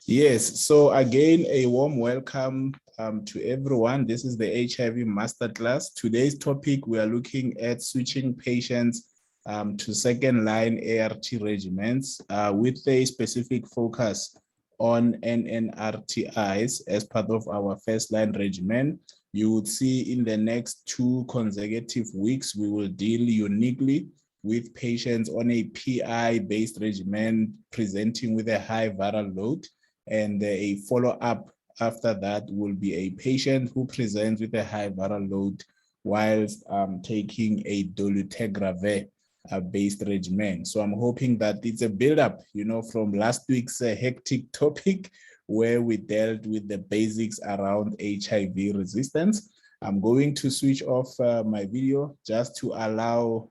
Yes, so again, a warm welcome to everyone. This is the HIV Masterclass. Today's topic, we are looking at switching patients to second-line ART regimens with a specific focus on NNRTIs as part of our first-line regimen. You would see in the next 2 consecutive weeks, we will deal uniquely with patients on a PI-based regimen presenting with a high viral load. And a follow-up after that will be a patient who presents with a high viral load whilst taking a dolutegravir based regimen. So I'm hoping that it's a build-up, from last week's hectic topic where we dealt with the basics around HIV resistance. I'm going to switch off my video just to allow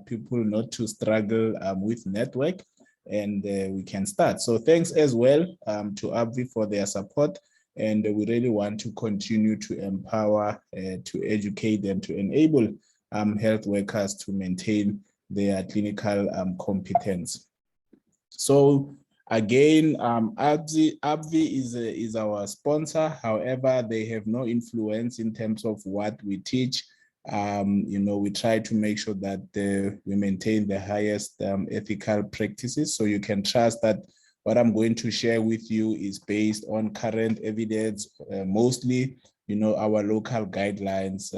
people not to struggle with network, and we can start. So thanks as well to AbbVie for their support, and we really want to continue to empower, to educate them, to enable health workers to maintain their clinical competence. So again, AbbVie is our sponsor. However, they have no influence in terms of what we teach. We try to make sure that we maintain the highest ethical practices. So you can trust that what I'm going to share with you is based on current evidence, mostly, our local guidelines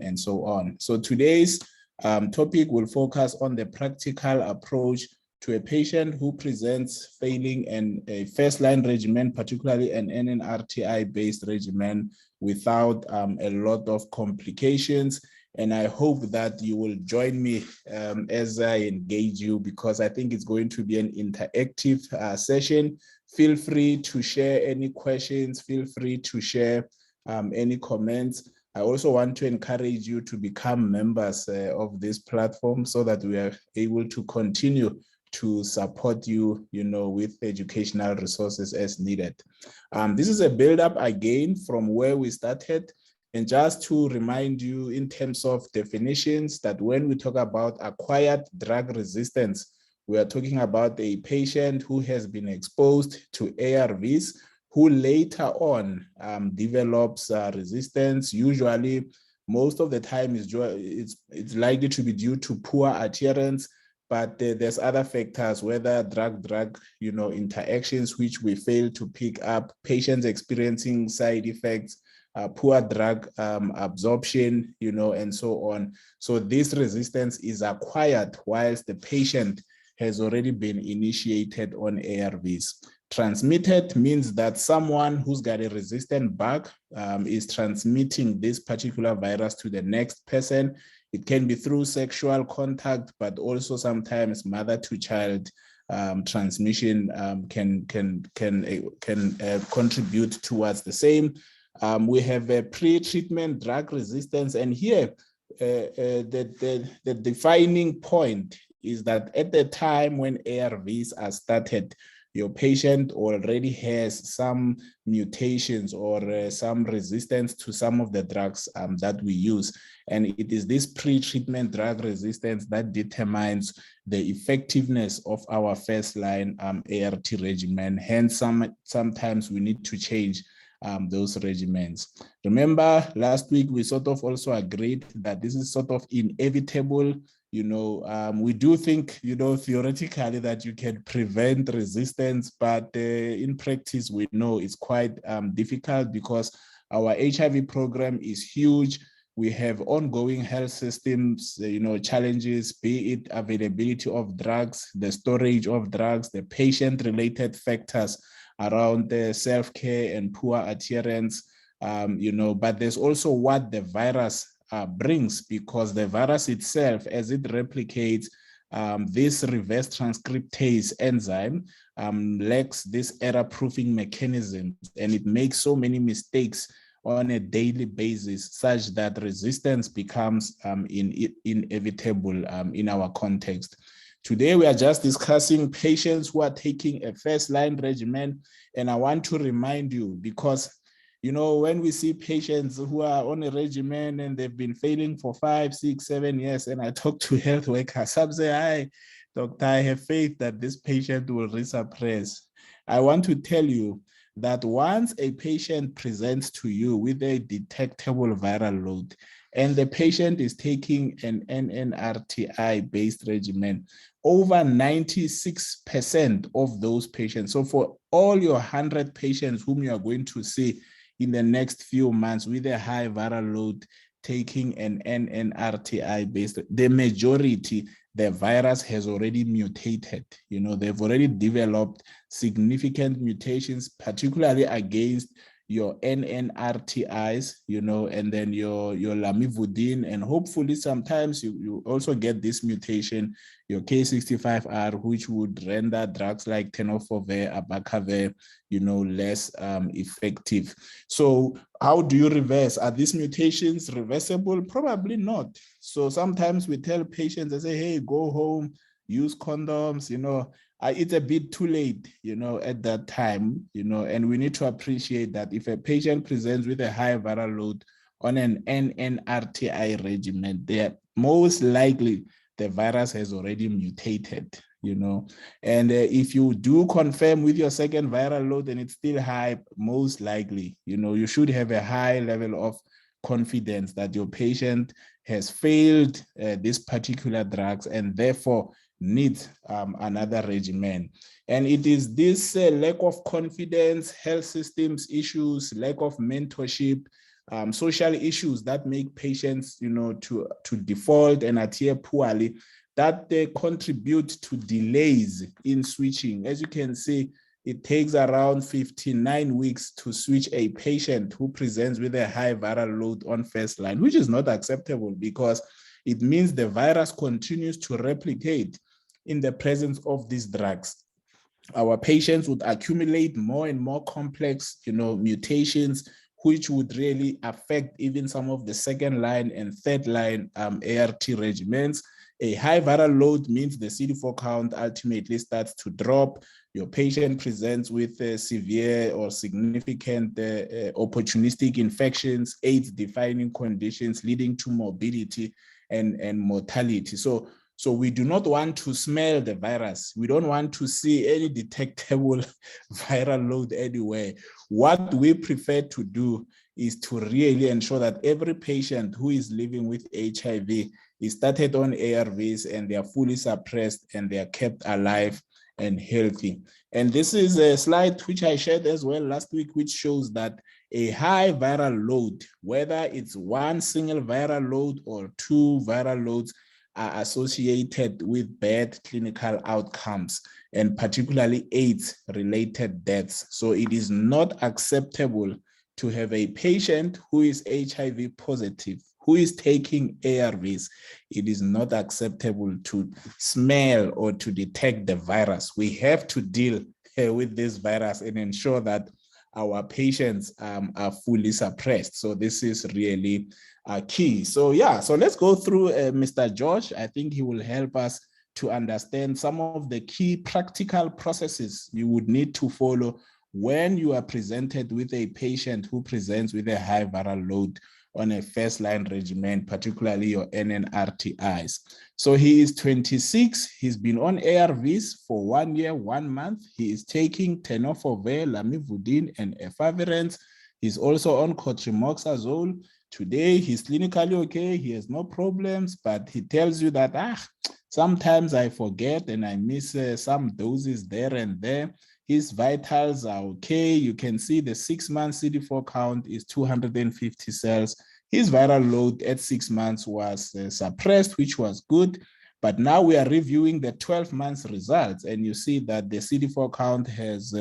and so on. So today's topic will focus on the practical approach to a patient who presents failing a first-line regimen, particularly an NNRTI-based regimen, without a lot of complications. And I hope that you will join me as I engage you, because I think it's going to be an interactive session. Feel free to share any questions. Feel free to share any comments. I also want to encourage you to become members of this platform so that we are able to continue to support you, with educational resources as needed. This is a build-up again from where we started. And just to remind you in terms of definitions, that when we talk about acquired drug resistance, we are talking about a patient who has been exposed to ARVs, who later on develops resistance. Usually, most of the time, it's likely to be due to poor adherence, but there's other factors, whether drug interactions, which we fail to pick up, patients experiencing side effects, poor drug absorption, and so on. So this resistance is acquired whilst the patient has already been initiated on ARVs. Transmitted means that someone who's got a resistant bug is transmitting this particular virus to the next person. It can be through sexual contact, but also sometimes mother to child transmission can contribute towards the same. We have a pre-treatment drug resistance, and here the defining point is that at the time when ARVs are started, your patient already has some mutations or some resistance to some of the drugs that we use. And it is this pre-treatment drug resistance that determines the effectiveness of our first-line ART regimen. Hence, sometimes we need to change those regimens. Remember, last week we sort of also agreed that this is sort of inevitable. We do think, theoretically that you can prevent resistance, but in practice, we know it's quite difficult because our HIV program is huge. We have ongoing health systems, challenges, be it availability of drugs, the storage of drugs, the patient-related factors around the self-care and poor adherence, but there's also what the virus brings, because the virus itself, as it replicates, this reverse transcriptase enzyme lacks this error-proofing mechanism, and it makes so many mistakes on a daily basis such that resistance becomes inevitable in our context. Today, we are just discussing patients who are taking a first-line regimen, and I want to remind you, because when we see patients who are on a regimen and they've been failing for 5, 6, 7 years, and I talk to health workers, some say, "Hi, doctor, I have faith that this patient will resuppress." I want to tell you that once a patient presents to you with a detectable viral load, and the patient is taking an NNRTI-based regimen, over 96% of those patients, so for all your 100 patients whom you are going to see in the next few months with a high viral load taking an NNRTI-based, the majority, the virus has already mutated. You know, they've already developed significant mutations, particularly against your NNRTIs, you know, and then your lamivudine, and hopefully sometimes you also get this mutation, your K65R, which would render drugs like tenofovir, abacavir, you know, less effective. So how do you reverse? Are these mutations reversible? Probably not. So sometimes we tell patients, I say, hey, go home, use condoms, you know, it's a bit too late, you know, at that time, you know, and we need to appreciate that if a patient presents with a high viral load on an NNRTI regimen, they are most likely the virus has already mutated, you know, and if you do confirm with your second viral load and it's still high, most likely, you know, you should have a high level of confidence that your patient has failed these particular drugs and therefore needs another regimen. And it is this lack of confidence, health systems issues, lack of mentorship, social issues that make patients, you know, to default and adhere poorly, that they contribute to delays in switching. As you can see, it takes around 59 weeks to switch a patient who presents with a high viral load on first line, which is not acceptable because it means the virus continues to replicate in the presence of these drugs. Our patients would accumulate more and more complex, you know, mutations, which would really affect even some of the second line and third line ART regimens. A high viral load means the CD4 count ultimately starts to drop. Your patient presents with severe or significant opportunistic infections, AIDS-defining conditions leading to morbidity and mortality. So we do not want to smell the virus. We don't want to see any detectable viral load anywhere. What we prefer to do is to really ensure that every patient who is living with HIV is started on ARVs and they are fully suppressed and they are kept alive and healthy. And this is a slide which I shared as well last week, which shows that a high viral load, whether it's one single viral load or two viral loads, are associated with bad clinical outcomes and particularly AIDS-related deaths. So it is not acceptable to have a patient who is HIV positive, who is taking ARVs. It is not acceptable to smell or to detect the virus. We have to deal with this virus and ensure that our patients are fully suppressed. So this is really key. So yeah, so let's go through Mr. George. I think he will help us to understand some of the key practical processes you would need to follow when you are presented with a patient who presents with a high viral load on a first-line regimen, particularly your NNRTIs. So he is 26. He's been on ARVs for 1 year, 1 month. He is taking tenofovir, lamivudine, and efavirenz. He's also on cotrimoxazole. Today, he's clinically okay. He has no problems, but he tells you that, sometimes I forget and I miss some doses there and there. His vitals are okay. You can see the 6-month CD4 count is 250 cells. His viral load at 6 months was suppressed, which was good. But now we are reviewing the 12 months results, and you see that the CD4 count has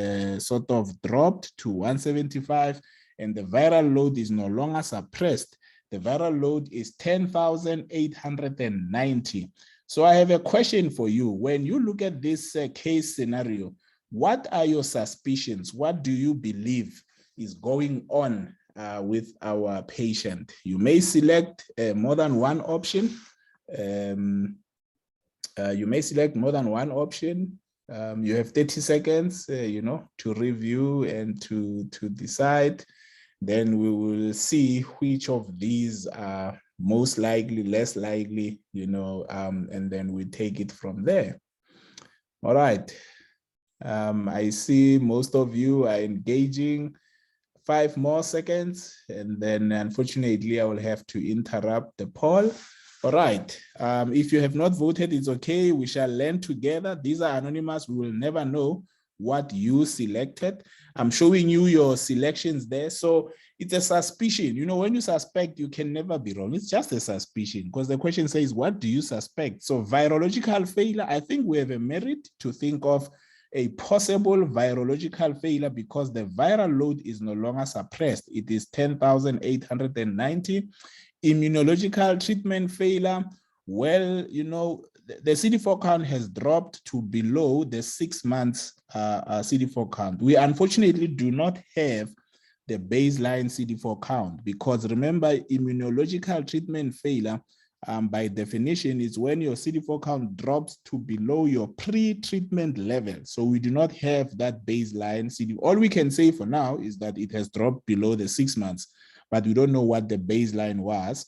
sort of dropped to 175, and the viral load is no longer suppressed. The viral load is 10,890. So I have a question for you. When you look at this case scenario, what are your suspicions? What do you believe is going on with our patient? You may select more than one option. You may select more than one option. You have 30 seconds, to review and to decide. Then we will see which of these are most likely, less likely, and then we take it from there. All right. I see most of you are engaging. 5 more seconds, and then unfortunately, I will have to interrupt the poll. All right. If you have not voted, it's okay. We shall learn together. These are anonymous. We will never know what you selected. I'm showing you your selections there. So it's a suspicion. You know, when you suspect, you can never be wrong. It's just a suspicion because the question says, what do you suspect? So virological failure, I think we have a merit to think of a possible virological failure because the viral load is no longer suppressed. It is 10,890. Immunological treatment failure, well, you know, the CD4 count has dropped to below the 6 months CD4 count. We unfortunately do not have the baseline CD4 count because remember, immunological treatment failure by definition is when your CD4 count drops to below your pre-treatment level. So we do not have that baseline CD. All we can say for now is that it has dropped below the 6 months, but we don't know what the baseline was.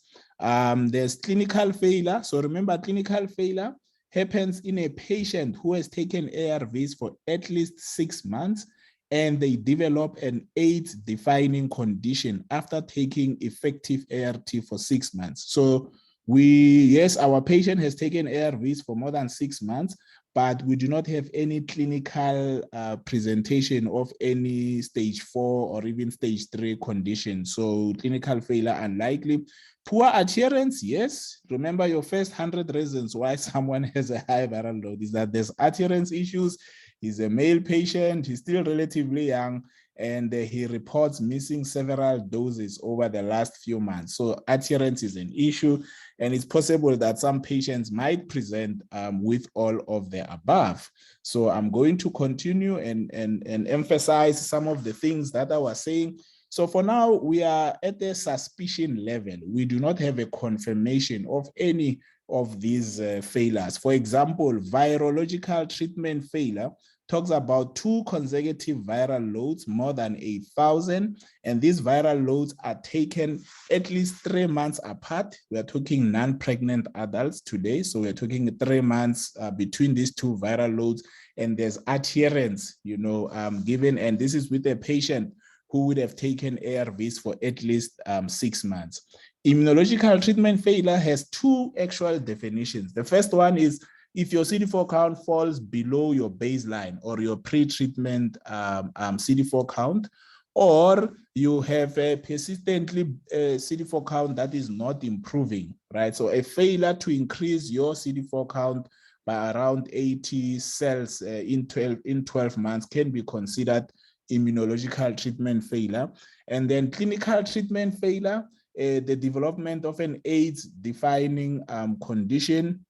There's clinical failure. So remember, clinical failure happens in a patient who has taken ARVs for at least 6 months and they develop an AIDS-defining condition after taking effective ART for 6 months. So yes, our patient has taken ARVs for more than 6 months, but we do not have any clinical presentation of any stage 4 or even stage 3 condition. So clinical failure unlikely. Poor adherence, yes. Remember your first 100 reasons why someone has a high viral load is that there's adherence issues. He's a male patient, he's still relatively young, and he reports missing several doses over the last few months. So adherence is an issue, and it's possible that some patients might present with all of the above. So I'm going to continue and emphasize some of the things that I was saying. So for now, we are at the suspicion level. We do not have a confirmation of any of these failures. For example, virological treatment failure talks about 2 consecutive viral loads more than 8,000, and these viral loads are taken at least 3 months apart. We're talking non-pregnant adults today, so we're talking 3 months between these 2 viral loads, and there's adherence, you know, given, and this is with a patient who would have taken ARVs for at least 6 months. Immunological treatment failure has 2 actual definitions. The first one is if your CD4 count falls below your baseline or your pre-treatment CD4 count, or you have a persistently CD4 count that is not improving, right? So a failure to increase your CD4 count by around 80 cells in 12 months can be considered immunological treatment failure. And then clinical treatment failure, the development of an AIDS-defining condition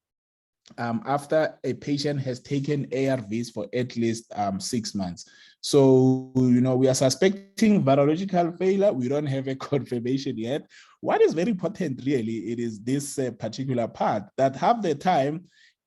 after a patient has taken ARVs for at least 6 months. So, you know, we are suspecting virological failure. We don't have a confirmation yet. What is very important, really, it is this particular part that half the time,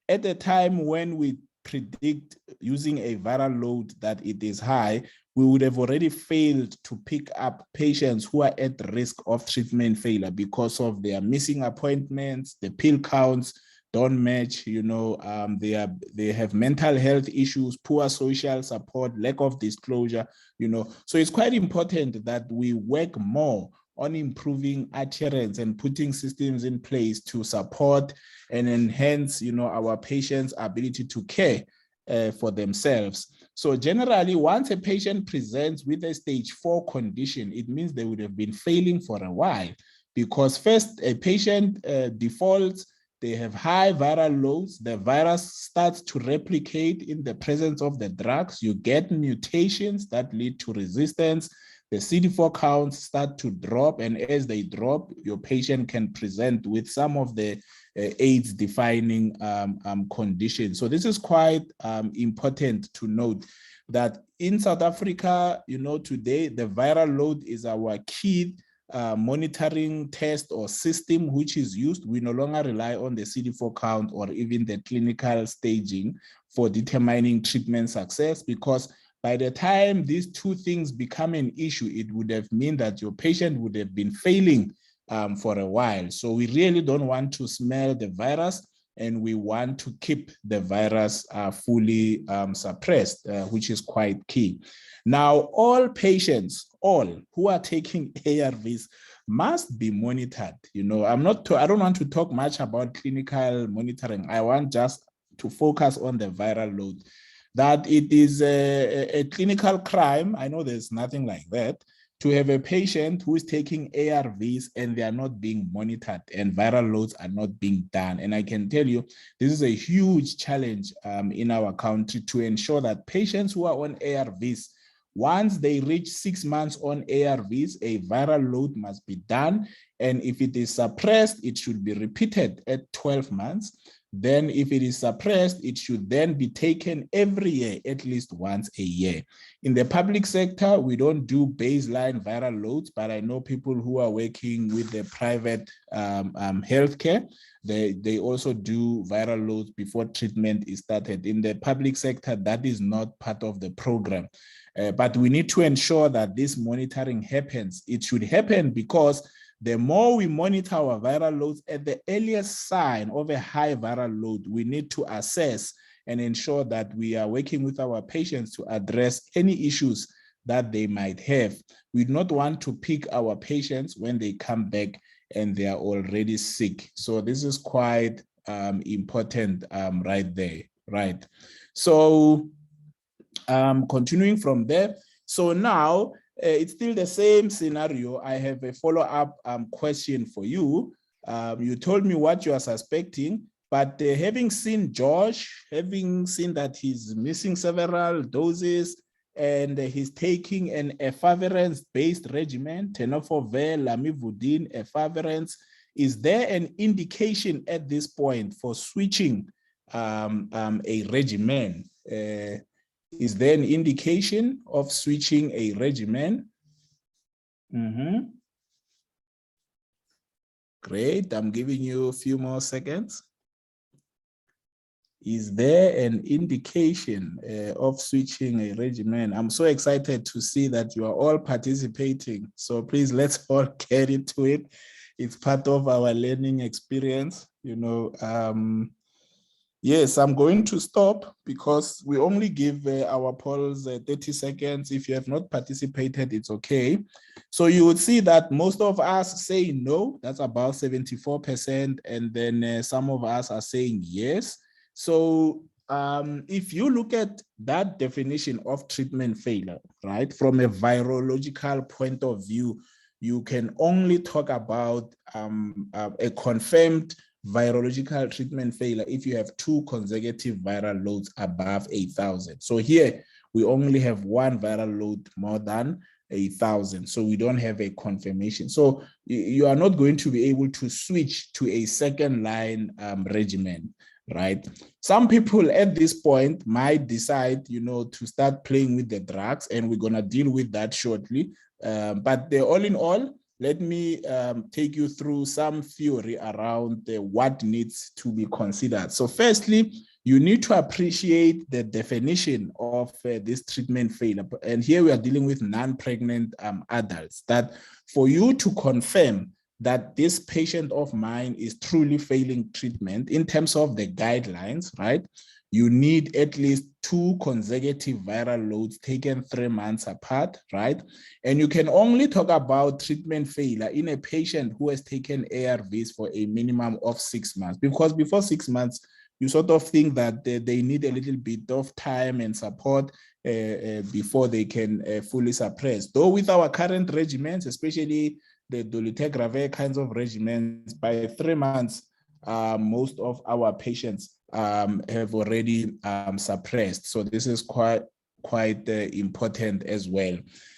at the time when we predict using a viral load that it is high, we would have already failed to pick up patients who are at risk of treatment failure because of their missing appointments, the pill counts don't match, you know, they have mental health issues, poor social support, lack of disclosure, you know. So it's quite important that we work more on improving adherence and putting systems in place to support and enhance, you know, our patients' ability to care for themselves. So generally, once a patient presents with a stage 4 condition, it means they would have been failing for a while because first a patient defaults, they have high viral loads, the virus starts to replicate in the presence of the drugs, you get mutations that lead to resistance, the CD4 counts start to drop, and as they drop, your patient can present with some of the AIDS-defining conditions. So this is quite important to note that in South Africa, you know, today the viral load is our key monitoring test or system which is used. We no longer rely on the CD4 count or even the clinical staging for determining treatment success, because by the time these 2 things become an issue, it would have meant that your patient would have been failing for a while. So we really don't want to smell the virus. and we want to keep the virus fully suppressed, which is quite key. Now, all patients, all who are taking ARVs must be monitored. You know, I don't want to talk much about clinical monitoring. I want just to focus on the viral load. That it is a clinical crime. I know there's nothing like that, to have a patient who is taking ARVs and they are not being monitored and viral loads are not being done. And I can tell you, this is a huge challenge in our country to ensure that patients who are on ARVs, once they reach 6 months on ARVs, a viral load must be done. And if it is suppressed, it should be repeated at 12 months. Then if it is suppressed, it should then be taken every year, at least once a year. In the public sector, we don't do baseline viral loads, but I know people who are working with the private healthcare, they also do viral loads before treatment is started. In the public sector, that is not part of the program. But we need to ensure that this monitoring happens. It should happen because the more we monitor our viral loads, at the earliest sign of a high viral load, we need to assess and ensure that we are working with our patients to address any issues that they might have. We do not want to pick our patients when they come back and they are already sick. So this is quite important right there, right? So continuing from there. So now, it's still the same scenario. I have a follow-up question for you. You told me what you are suspecting, but having seen Josh, having seen that he's missing several doses and he's taking an efavirenz-based regimen, tenofovir, lamivudine, efavirenz, is there an indication at this point for switching a regimen? Is there an indication of switching a regimen? Great, I'm giving you a few more seconds. Is there an indication of switching a regimen? I'm so excited to see that you are all participating. So please, let's all get into it. It's part of our learning experience, you know. Yes, I'm going to stop because we only give our polls 30 seconds. If you have not participated, it's okay. So you would see that most of us say no, that's about 74%. And then some of us are saying yes. So if you look at that definition of treatment failure, right, from a virological point of view, you can only talk about a confirmed virological treatment failure if you have 2 consecutive viral loads above 8,000. So here we only have 1 viral load more than 8,000. So we don't have a confirmation. So you are not going to be able to switch to a second line regimen, right? Some people at this point might decide, you know, to start playing with the drugs, and we're going to deal with that shortly. But all in all, let me take you through some theory around what needs to be considered. So firstly, you need to appreciate the definition of this treatment failure. And here we are dealing with non-pregnant adults, that for you to confirm that this patient of mine is truly failing treatment in terms of the guidelines, right? You need at least 2 consecutive viral loads taken 3 months apart, right? And you can only talk about treatment failure in a patient who has taken ARVs for a minimum of 6 months, because before 6 months, you sort of think that they need a little bit of time and support before they can fully suppress. Though with our current regimens, especially the dolutegravir kinds of regimens, by 3 months, most of our patients have already suppressed. So this is quite important as well.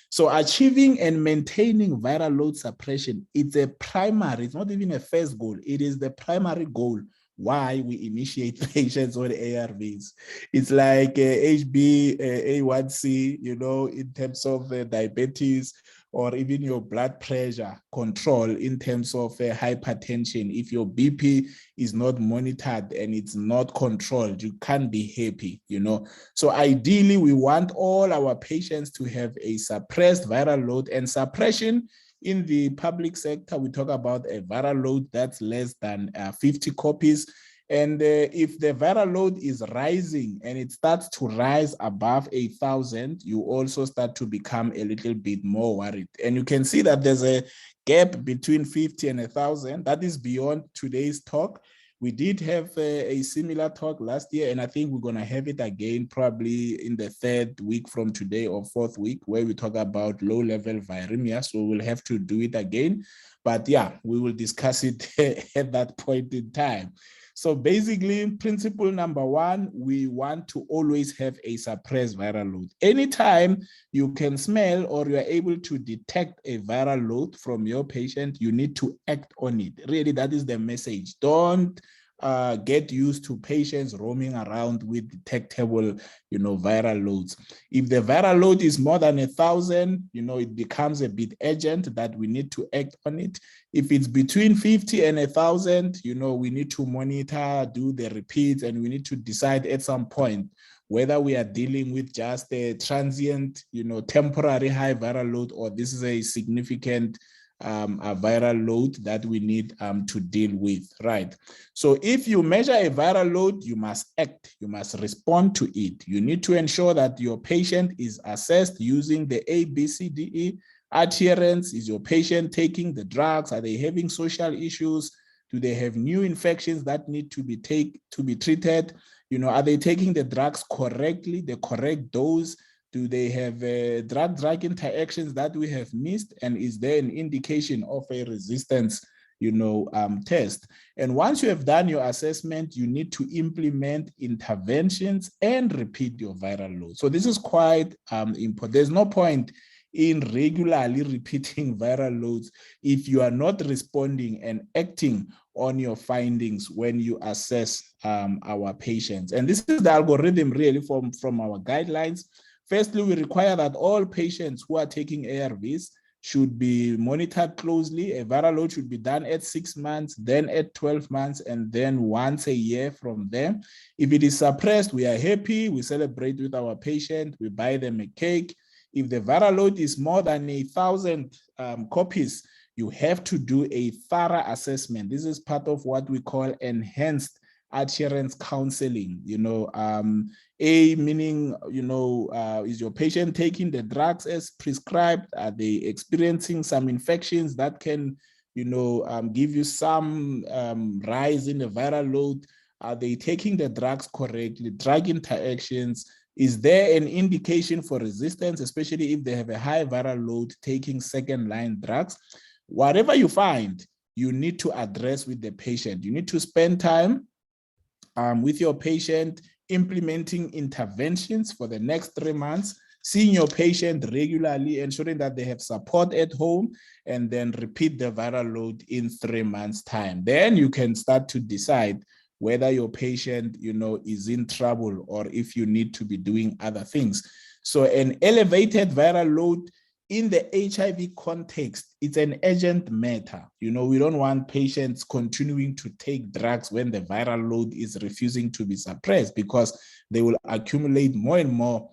So achieving and maintaining viral load suppression, it's a primary, it's not even a first goal, it is the primary goal why we initiate patients on ARVs. It's like HbA1c, you know, in terms of diabetes, or even your blood pressure control in terms of hypertension. If your BP is not monitored and it's not controlled, you can't be happy, you know. So ideally, we want all our patients to have a suppressed viral load, and suppression in the public sector, we talk about a viral load that's less than 50 copies. And if the viral load is rising and it starts to rise above 8,000, you also start to become a little bit more worried. And you can see that there's a gap between 50 and 1,000. That is beyond today's talk. We did have a similar talk last year, and I think we're going to have it again probably in the 3rd week from today or 4th week, where we talk about low-level viremia. So we'll have to do it again. But yeah, we will discuss it at that point in time. So basically, principle number 1, we want to always have a suppressed viral load. Anytime you can smell or you are able to detect a viral load from your patient, you need to act on it. Really, that is the message. Don't get used to patients roaming around with detectable, viral loads. If the viral load is more than 1,000, it becomes a bit urgent that we need to act on it. If it's between 50 and 1,000, we need to monitor, do the repeats, and we need to decide at some point whether we are dealing with just a transient, temporary high viral load, or this is a significant a viral load that we need to deal with, right? So if you measure a viral load, you must act, you must respond to it. You need to ensure that your patient is assessed using the ABCDE adherence. Is your patient taking the drugs? Are they having social issues? Do they have new infections that need to be treated? Are they taking the drugs correctly, the correct dose? Do they have drug-drug interactions that we have missed? And is there an indication of a resistance, test? And once you have done your assessment, you need to implement interventions and repeat your viral load. So this is quite important. There's no point in regularly repeating viral loads if you are not responding and acting on your findings when you assess our patients. And this is the algorithm really from our guidelines. Firstly, we require that all patients who are taking ARVs should be monitored closely. A viral load should be done at 6 months, then at 12 months, and then once a year from there. If it is suppressed, we are happy. We celebrate with our patient. We buy them a cake. If the viral load is more than 1,000 copies, you have to do a thorough assessment. This is part of what we call enhanced adherence counseling. A meaning, is your patient taking the drugs as prescribed? Are they experiencing some infections that can, give you some rise in the viral load? Are they taking the drugs correctly? Drug interactions. Is there an indication for resistance, especially if they have a high viral load taking second-line drugs? Whatever you find, you need to address with the patient. You need to spend time with your patient, implementing interventions for the next 3 months, seeing your patient regularly, ensuring that they have support at home, and then repeat the viral load in 3 months' time. Then you can start to decide whether your patient, is in trouble or if you need to be doing other things. So an elevated viral load in the HIV context, it's an urgent matter. We don't want patients continuing to take drugs when the viral load is refusing to be suppressed, because they will accumulate more and more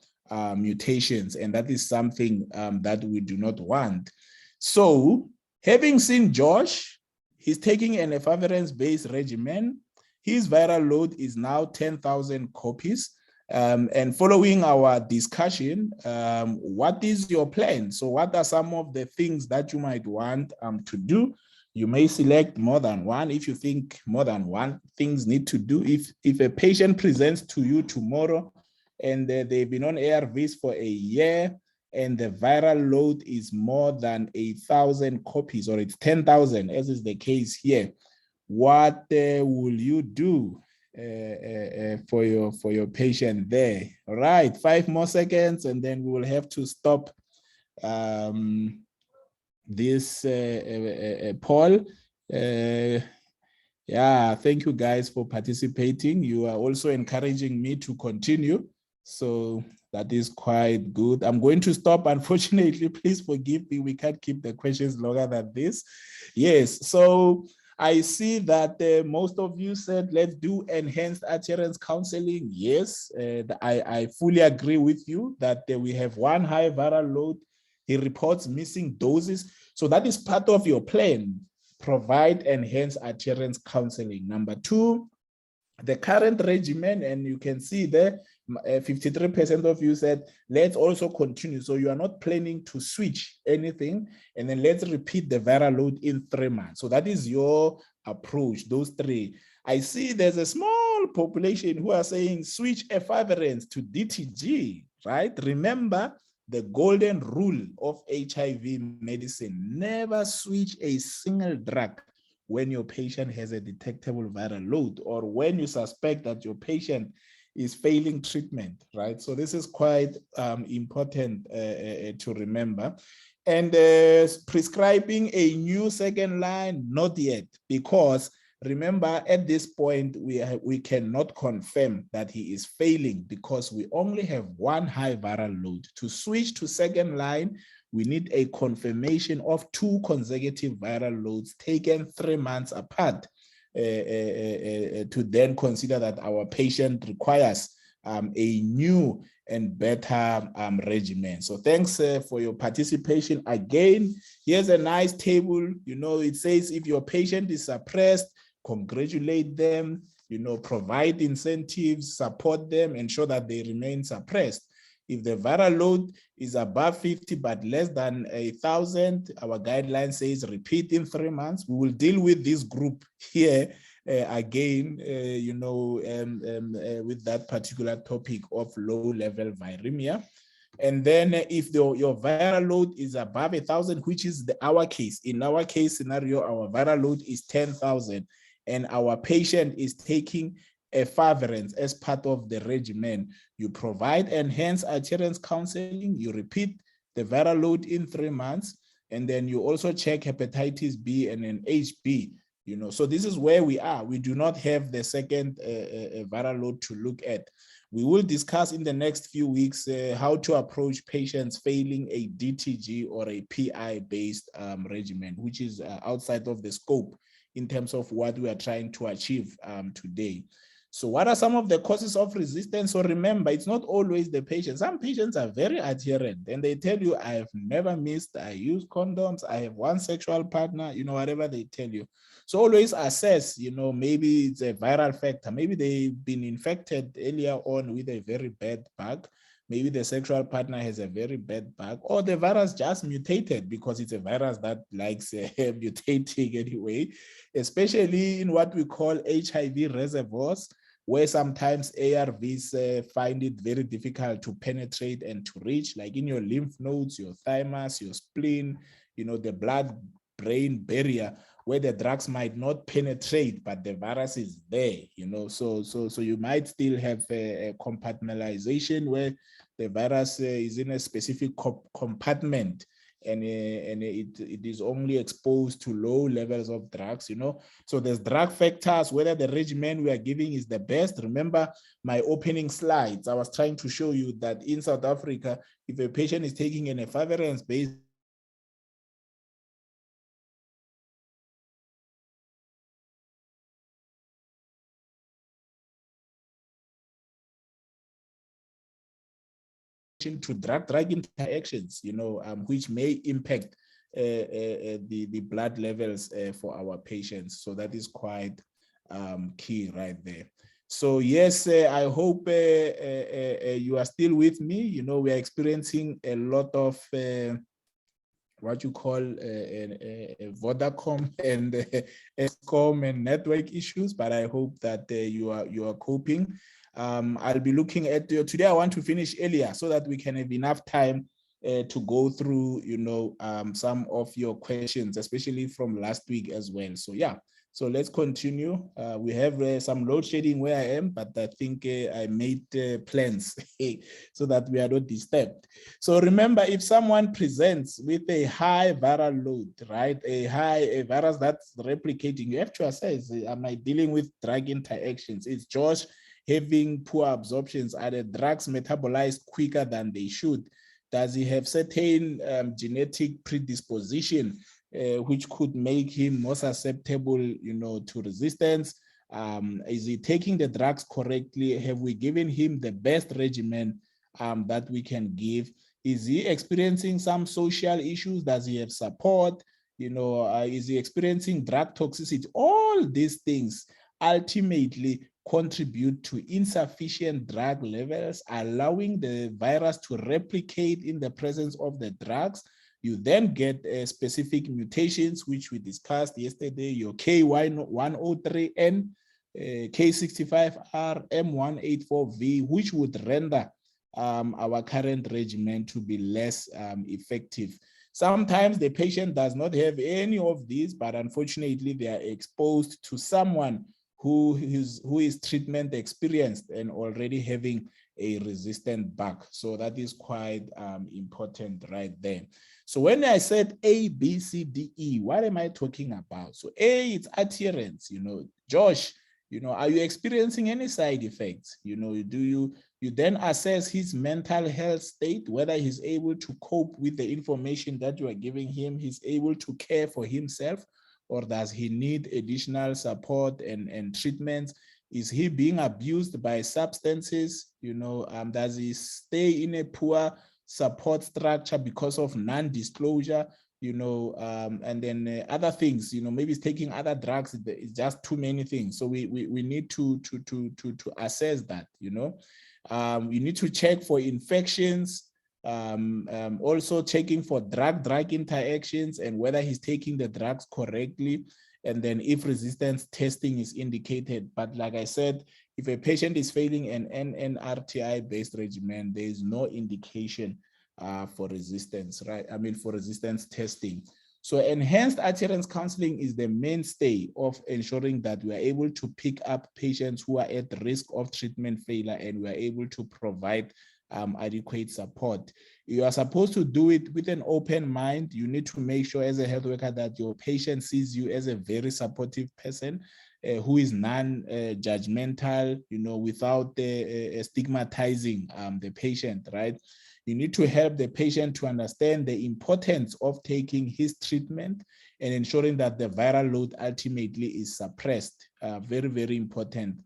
mutations, and that is something that we do not want. So having seen Josh, he's taking an efavirenz-based regimen. His viral load is now 10,000 copies. And following our discussion, what is your plan? So what are some of the things that you might want to do? You may select more than one if you think more than one things need to do. If a patient presents to you tomorrow and they've been on ARVs for a year and the viral load is more than 1,000 copies, or it's 10,000, as is the case here, what will you do for your patient there? All right, 5 more seconds, and then we will have to stop this poll. Yeah, thank you guys for participating. You are also encouraging me to continue, so that is quite good. I'm going to stop, unfortunately. Please forgive me, we can't keep the questions longer than this. Yes, so I see that most of you said, let's do enhanced adherence counseling. Yes, I fully agree with you that we have one high viral load. He reports missing doses. So that is part of your plan. Provide enhanced adherence counseling. Number 2, the current regimen, and you can see there, 53% of you said, let's also continue. So you are not planning to switch anything, and then let's repeat the viral load in 3 months. So that is your approach, those three. I see there's a small population who are saying switch efavirenz to DTG, right? Remember the golden rule of HIV medicine: never switch a single drug when your patient has a detectable viral load, or when you suspect that your patient is failing treatment, right? So this is quite important to remember. And prescribing a new second line, not yet, because remember, at this point, we cannot confirm that he is failing because we only have one high viral load. To switch to second line, we need a confirmation of 2 consecutive viral loads taken 3 months apart to then consider that our patient requires a new and better regimen. So thanks for your participation. Again, here's a nice table. You know, it says if your patient is suppressed, congratulate them, you know, provide incentives, support them, ensure that they remain suppressed. If the viral load is above 50 but less than 1,000, our guideline says repeat in 3 months. We will deal with this group here again, you know, with that particular topic of low-level viremia. And then if your viral load is above 1,000, which is our case, in our case scenario, our viral load is 10,000, and our patient is taking efavirenz as part of the regimen, you provide enhanced adherence counseling, you repeat the viral load in 3 months, and then you also check hepatitis B and an HB. You know, so this is where we are. We do not have the second viral load to look at. We will discuss in the next few weeks how to approach patients failing a DTG or a PI-based regimen, which is outside of the scope in terms of what we are trying to achieve today. So what are some of the causes of resistance? So remember, it's not always the patient. Some patients are very adherent and they tell you, I have never missed, I use condoms, I have one sexual partner, you know, whatever they tell you. So always assess, you know, maybe it's a viral factor. Maybe they've been infected earlier on with a very bad bug. Maybe the sexual partner has a very bad bug, or the virus just mutated because it's a virus that likes mutating anyway, especially in what we call HIV reservoirs, where sometimes ARVs find it very difficult to penetrate and to reach, like in your lymph nodes, your thymus, your spleen, you know, the blood-brain barrier, where the drugs might not penetrate, but the virus is there, you know. So you might still have a compartmentalization where the virus is in a specific compartment, and it is only exposed to low levels of drugs, you know. So there's drug factors, whether the regimen we are giving is the best. Remember my opening slides, I was trying to show you that in South Africa, if a patient is taking an efavirenz-based to drug interactions, you know, which may impact the blood levels for our patients. So that is quite key right there. So yes, I hope you are still with me. You know, we are experiencing a lot of what you call Vodacom and Eskom and network issues, but I hope that you are coping. I'll be looking at today. I want to finish earlier so that we can have enough time to go through, you know, some of your questions, especially from last week as well. So yeah, so let's continue. We have some load shedding where I am, but I think I made plans so that we are not disturbed. So remember, if someone presents with a high viral load, right, a virus that's replicating, you have to assess, am I dealing with drug interactions? Is Josh having poor absorptions? Are the drugs metabolized quicker than they should? Does he have certain genetic predisposition which could make him more susceptible, you know, to resistance? Is he taking the drugs correctly? Have we given him the best regimen that we can give? Is he experiencing some social issues? Does he have support? You know, is he experiencing drug toxicity? All these things ultimately contribute to insufficient drug levels, allowing the virus to replicate in the presence of the drugs. You then get specific mutations, which we discussed yesterday, your KY103N, K65R, M184V, which would render our current regimen to be less effective. Sometimes the patient does not have any of these, but unfortunately they are exposed to someone who is treatment experienced and already having a resistant bug. So that is quite important right there. So when I said A, B, C, D, E, what am I talking about? So A, it's adherence. Josh, are you experiencing any side effects? You then assess his mental health state, whether he's able to cope with the information that you are giving him, he's able to care for himself, or does he need additional support and treatments? Is he being abused by substances? Does he stay in a poor support structure because of non-disclosure? And then other things, maybe he's taking other drugs. It's just too many things. So we need to assess that. We need to check for infections, also checking for drug interactions and whether he's taking the drugs correctly, and then if resistance testing is indicated. But like I said, if a patient is failing an NNRTI-based regimen, there is no indication for resistance, right? For resistance testing. So enhanced adherence counseling is the mainstay of ensuring that we are able to pick up patients who are at risk of treatment failure, and we are able to provide adequate support. You are supposed to do it with an open mind. You need to make sure as a health worker that your patient sees you as a very supportive person who is non-judgmental, without stigmatizing the patient, right? You need to help the patient to understand the importance of taking his treatment and ensuring that the viral load ultimately is suppressed. Very, very important.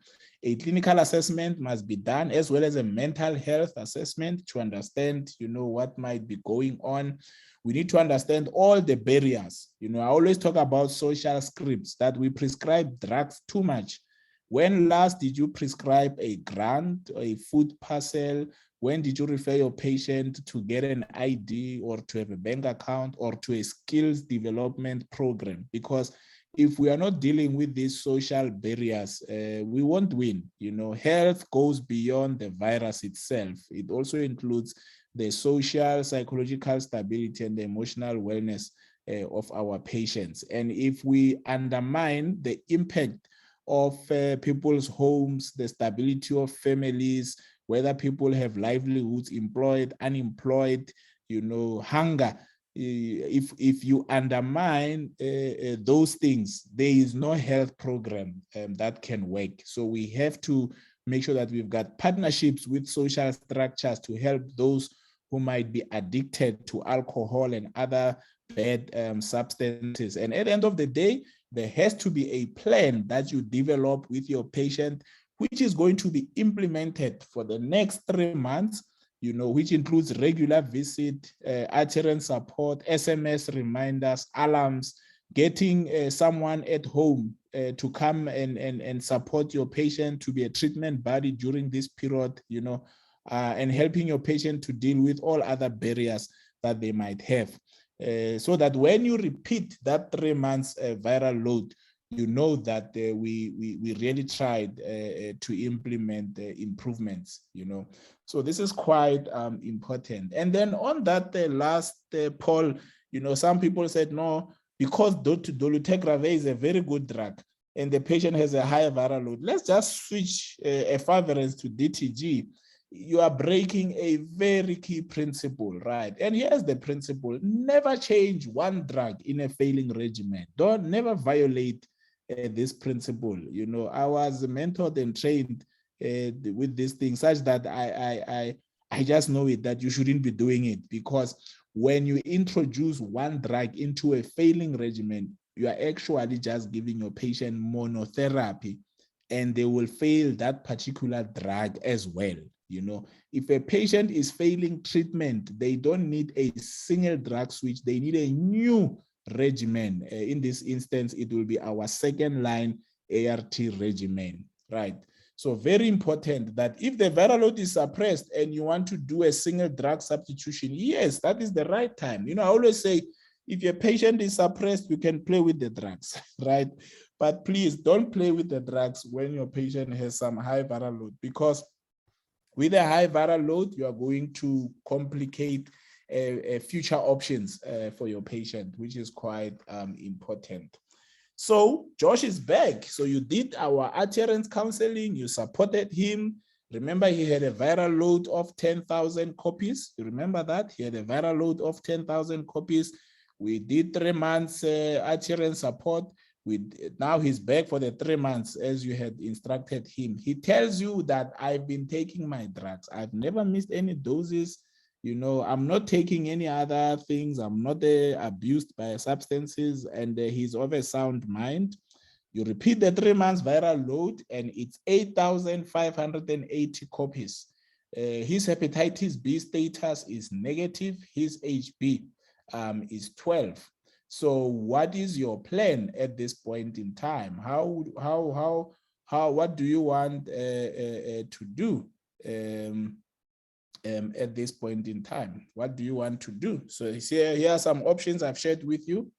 A clinical assessment must be done, as well as a mental health assessment to understand, what might be going on. We need to understand all the barriers. I always talk about social scripts, that we prescribe drugs too much. When last did you prescribe a grant, a food parcel? When did you refer your patient to get an ID or to have a bank account or to a skills development program? Because if we are not dealing with these social barriers, we won't win. Health goes beyond the virus itself. It also includes the social, psychological stability and the emotional wellness of our patients. And if we undermine the impact of people's homes, the stability of families, whether people have livelihoods, employed, unemployed, hunger, if you undermine those things, there is no health program that can work. So we have to make sure that we've got partnerships with social structures to help those who might be addicted to alcohol and other bad substances. And at the end of the day, there has to be a plan that you develop with your patient, which is going to be implemented for the next 3 months, which includes regular visit, adherence support, SMS reminders, alarms, getting someone at home to come and support your patient, to be a treatment buddy during this period, and helping your patient to deal with all other barriers that they might have. So that when you repeat that 3 months viral load, that we really tried to implement improvements, So this is quite important. And then on that last poll, some people said, no, because dolutegravir is a very good drug and the patient has a higher viral load, let's just switch efavirenz to DTG. You are breaking a very key principle, right? And here's the principle: never change one drug in a failing regimen. Never violate this principle. I was mentored and trained with this thing, such that I just know it, that you shouldn't be doing it, because when you introduce one drug into a failing regimen, you are actually just giving your patient monotherapy, and they will fail that particular drug as well. If a patient is failing treatment, they don't need a single drug switch. They need a new regimen. In this instance, it will be our second line ART regimen, right? So very important that if the viral load is suppressed and you want to do a single drug substitution, yes, that is the right time. I always say, if your patient is suppressed, you can play with the drugs, right? But please don't play with the drugs when your patient has some high viral load, because with a high viral load, you are going to complicate future options for your patient, which is quite important. So Josh is back. So you did our adherence counseling, you supported him. Remember, he had a viral load of 10,000 copies. You remember that? He had a viral load of 10,000 copies. We did 3 months adherence support. Now he's back for the 3 months as you had instructed him. He tells you that I've been taking my drugs. I've never missed any doses. I'm not taking any other things. I'm not abused by substances, and he's of a sound mind. You repeat the 3 months viral load, and it's 8,580 copies. His hepatitis B status is negative. His HB is 12. So what is your plan at this point in time? What do you want to do? At this point in time, what do you want to do? So here are some options I've shared with you.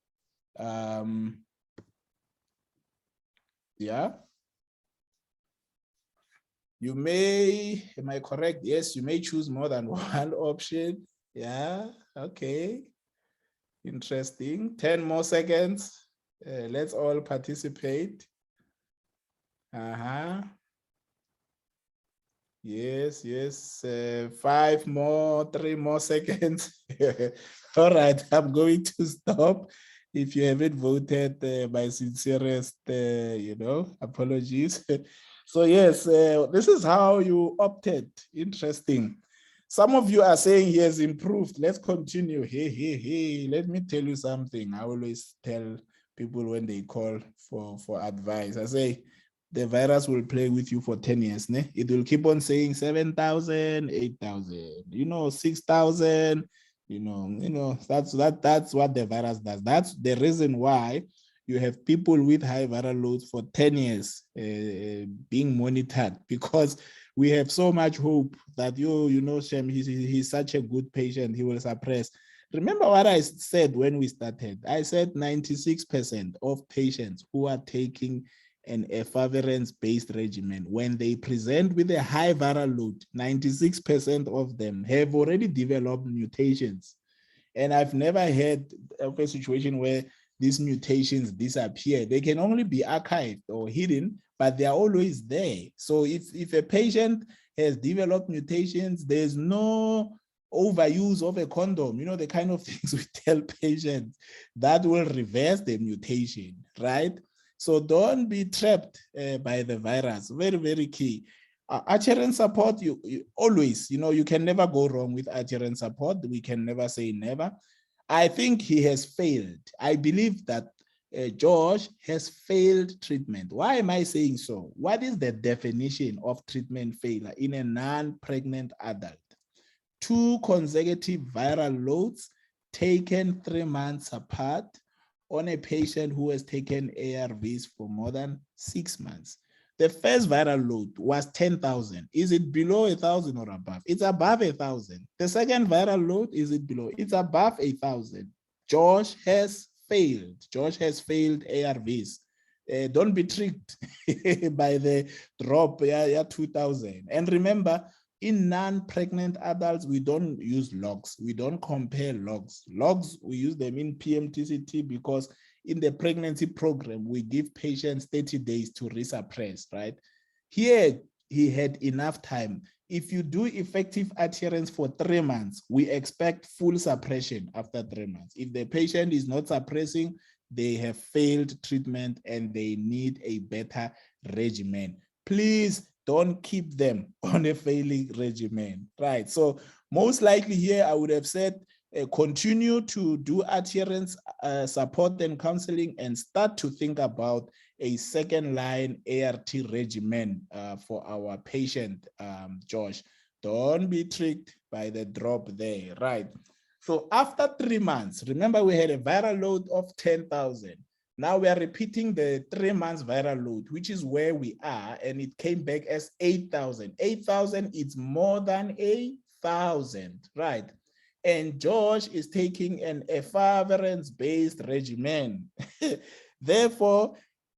Yeah. You may, am I correct? Yes, you may choose more than one option. Yeah, okay. Interesting. 10 more seconds. Let's all participate. Yes. 5 more, 3 more seconds. All right, I'm going to stop. If you haven't voted, my sincerest, apologies. So yes, this is how you opted. Interesting. Some of you are saying he has improved. Let's continue. Hey. Let me tell you something. I always tell people when they call for advice. I say, the virus will play with you for 10 years. Ne? It will keep on saying 7,000, 8,000, 6,000, that's what the virus does. That's the reason why you have people with high viral loads for 10 years being monitored, because we have so much hope that Shem, he's such a good patient, he will suppress. Remember what I said when we started? I said 96% of patients who are taking an efavirenz-based regimen, when they present with a high viral load, 96% of them have already developed mutations. And I've never heard of a situation where these mutations disappear. They can only be archived or hidden, but they are always there. So if a patient has developed mutations, there's no overuse of a condom, the kind of things we tell patients that will reverse the mutation, right? So don't be trapped by the virus. Very, very key. Adherence support, you always, you can never go wrong with adherence support. We can never say never. I think he has failed. I believe that Josh has failed treatment. Why am I saying so? What is the definition of treatment failure in a non-pregnant adult? 2 consecutive viral loads taken 3 months apart on a patient who has taken ARVs for more than 6 months. The first viral load was 10,000. Is it below 1,000 or above? It's above 1,000. The second viral load, is it below? It's above 1,000. Josh has failed. Josh has failed ARVs. Don't be tricked by the drop, 2,000. And remember, in non-pregnant adults, we don't use logs. We don't compare logs. Logs, we use them in PMTCT because in the pregnancy program, we give patients 30 days to resuppress, right? Here, he had enough time. If you do effective adherence for 3 months, we expect full suppression after 3 months. If the patient is not suppressing, they have failed treatment and they need a better regimen. Please don't keep them on a failing regimen, right? So most likely here, I would have said, continue to do adherence support and counseling and start to think about a second-line ART regimen for our patient, Josh. Don't be tricked by the drop there, right? So after 3 months, remember we had a viral load of 10,000. Now we are repeating the 3 months viral load, which is where we are, and it came back as 8,000. 8,000 is more than 1,000, right? And George is taking an efavirenz-based regimen. Therefore,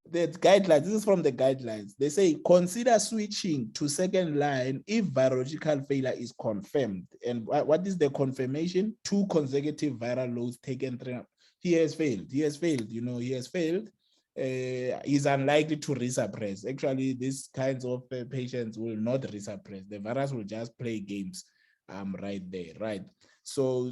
the guidelines, this is from the guidelines, they say consider switching to second line if virological failure is confirmed. And what is the confirmation? 2 consecutive viral loads taken 3. He has failed. He has failed. You know, he has failed. He's unlikely to resuppress. Actually, these kinds of patients will not resuppress. The virus will just play games right there, right? So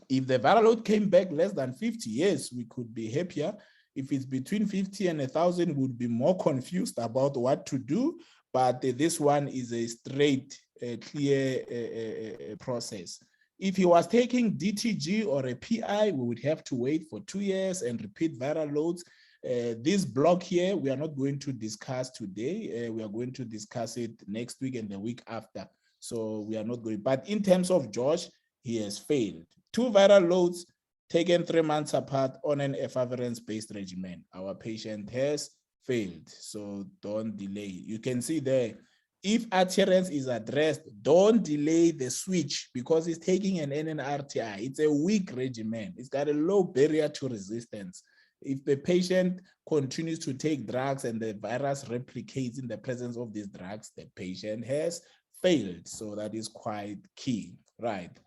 if the viral load came back less than 50, yes, we could be happier. If it's between 50 and 1,000, we would be more confused about what to do. But this one is a straight, clear process. If he was taking DTG or a PI, we would have to wait for 2 years and repeat viral loads. This block here, we are not going to discuss today. We are going to discuss it next week and the week after. So we are not going. But in terms of Josh, he has failed. 2 viral loads taken 3 months apart on an efavirenz-based regimen. Our patient has failed. So don't delay. You can see there, if adherence is addressed, don't delay the switch because it's taking an NNRTI. It's a weak regimen. It's got a low barrier to resistance. If the patient continues to take drugs and the virus replicates in the presence of these drugs, the patient has failed. So that is quite key, right?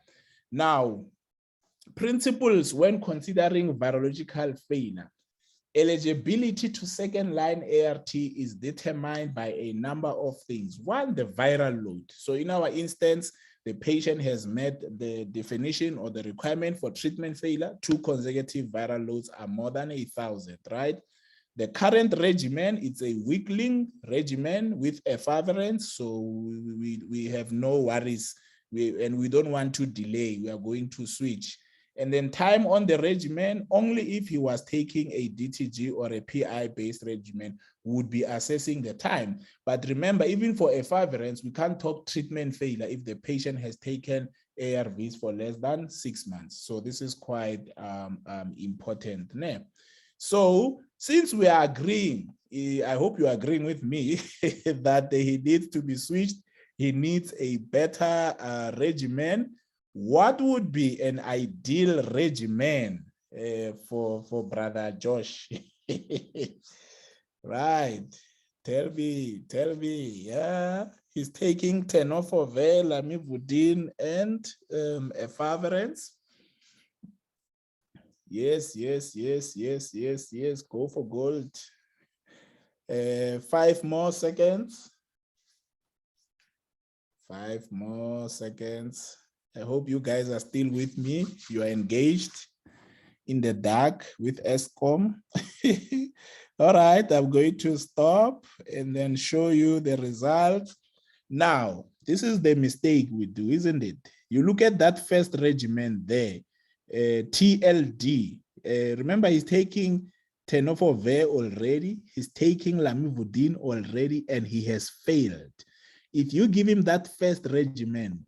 Now, principles when considering virological failure. Eligibility to second line ART is determined by a number of things. One, the viral load. So in our instance, the patient has met the definition or the requirement for treatment failure. 2 consecutive viral loads are more than 1,000, right? The current regimen, it's a weakling regimen with efavirenz, so we have no worries, and we don't want to delay. We are going to switch. And then time on the regimen, only if he was taking a DTG or a PI-based regimen would be assessing the time. But remember, even for efavirenz, we can't talk treatment failure if the patient has taken ARVs for less than 6 months. So this is quite important. So since we are agreeing, I hope you are agreeing with me that he needs to be switched, he needs a better regimen. What would be an ideal regimen for Brother Josh? Right. Tell me, yeah. He's taking tenofovir, lamivudine, and efavirenz. Yes. Go for gold. 5 more seconds. 5 more seconds. I hope you guys are still with me. You are engaged in the dark with ESCOM. All right, I'm going to stop and then show you the results. Now, this is the mistake we do, isn't it? You look at that first regimen there, TLD. Remember, he's taking tenofovir already. He's taking lamivudine already, and he has failed. If you give him that first regimen,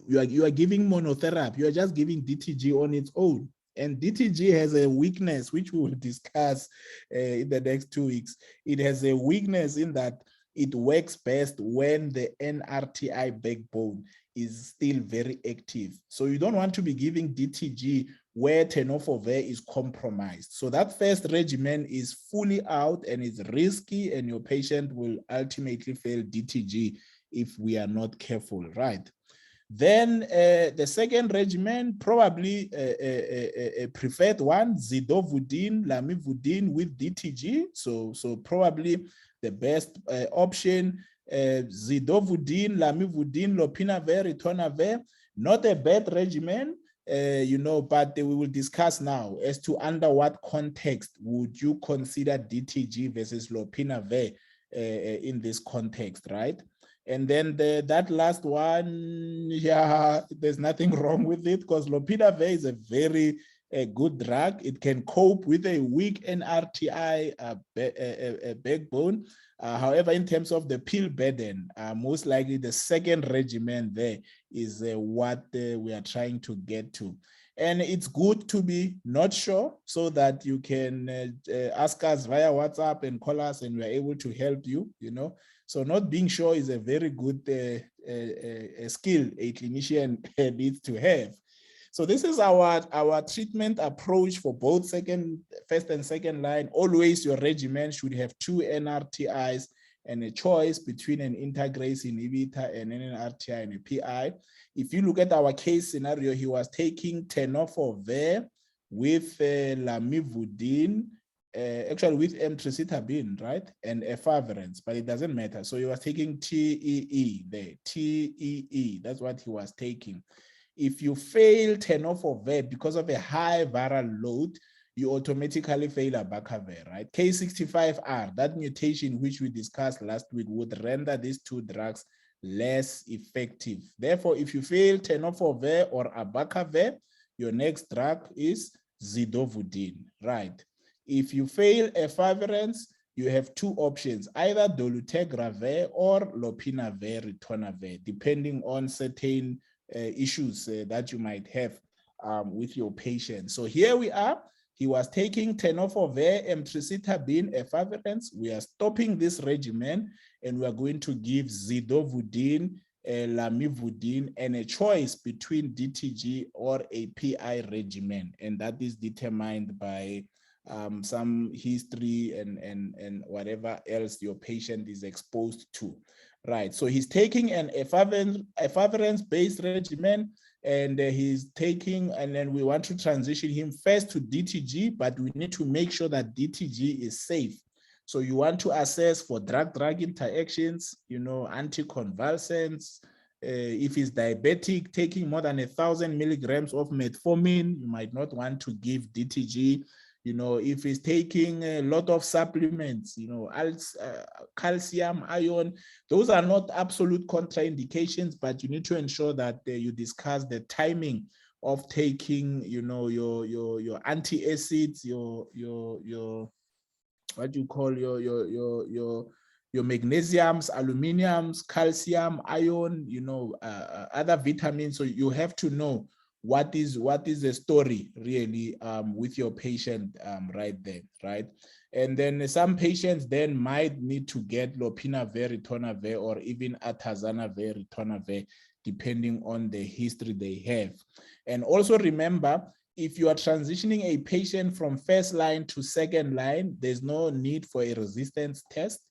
you are giving monotherapy. You are just giving DTG on its own. And DTG has a weakness, which we will discuss in the next 2 weeks. It has a weakness in that it works best when the NRTI backbone is still very active. So you don't want to be giving DTG where tenofovir is compromised. So that first regimen is fully out and it's risky, and your patient will ultimately fail DTG if we are not careful, right? Then the second regimen, probably a preferred one, zidovudine, lamivudine with DTG. So probably the best option, zidovudine, lamivudine, lopinavir, ritonavir. Not a bad regimen, but we will discuss now as to under what context would you consider DTG versus lopinavir in this context, right? And then that last one, yeah, there's nothing wrong with it because lopinavir is a very a good drug. It can cope with a weak NRTI backbone. However, in terms of the pill burden, most likely the second regimen there is what we are trying to get to. And it's good to be not sure so that you can ask us via WhatsApp and call us and we're able to help you, you know. So not being sure is a very good skill a clinician needs to have. So this is our treatment approach for both first and second line. Always your regimen should have 2 NRTIs and a choice between an integrase inhibitor and an NRTI and a PI. If you look at our case scenario, he was taking tenofovir with lamivudine, actually with emtricitabine, right? And efavirenz, but it doesn't matter. So he was taking TEE there, TEE, that's what he was taking. If you fail tenofovir because of a high viral load, you automatically fail abacavir, right? K65R, that mutation which we discussed last week, would render these 2 drugs less effective. Therefore, if you fail tenofovir or abacavir, your next drug is zidovudine, right? If you fail efavirenz, you have 2 options, either dolutegravir or lopinavir, ritonavir, depending on certain issues that you might have with your patient. So here we are. He was taking tenofovir, emtricitabine, efavirenz. We are stopping this regimen and we are going to give zidovudine, lamivudine, and a choice between DTG or a PI regimen. And that is determined by some history and whatever else your patient is exposed to. Right, so he's taking an efavirenz-based regimen, and he's taking, and then we want to transition him first to DTG, but we need to make sure that DTG is safe. So you want to assess for drug-drug interactions, you know, anticonvulsants. If he's diabetic, taking more than 1,000 milligrams of metformin, you might not want to give DTG. You know, if he's taking a lot of supplements, you know, calcium, iron, those are not absolute contraindications, but you need to ensure that you discuss the timing of taking, you know, your antacids, your what you call your magnesiums, aluminiums, calcium, iron, you know, other vitamins. So you have to know what is the story really with your patient right there, right? And then some patients then might need to get lopinavir, ritonavir, or even atazanavir, ritonavir, depending on the history they have. And also remember, if you are transitioning a patient from first line to second line, there's no need for a resistance test.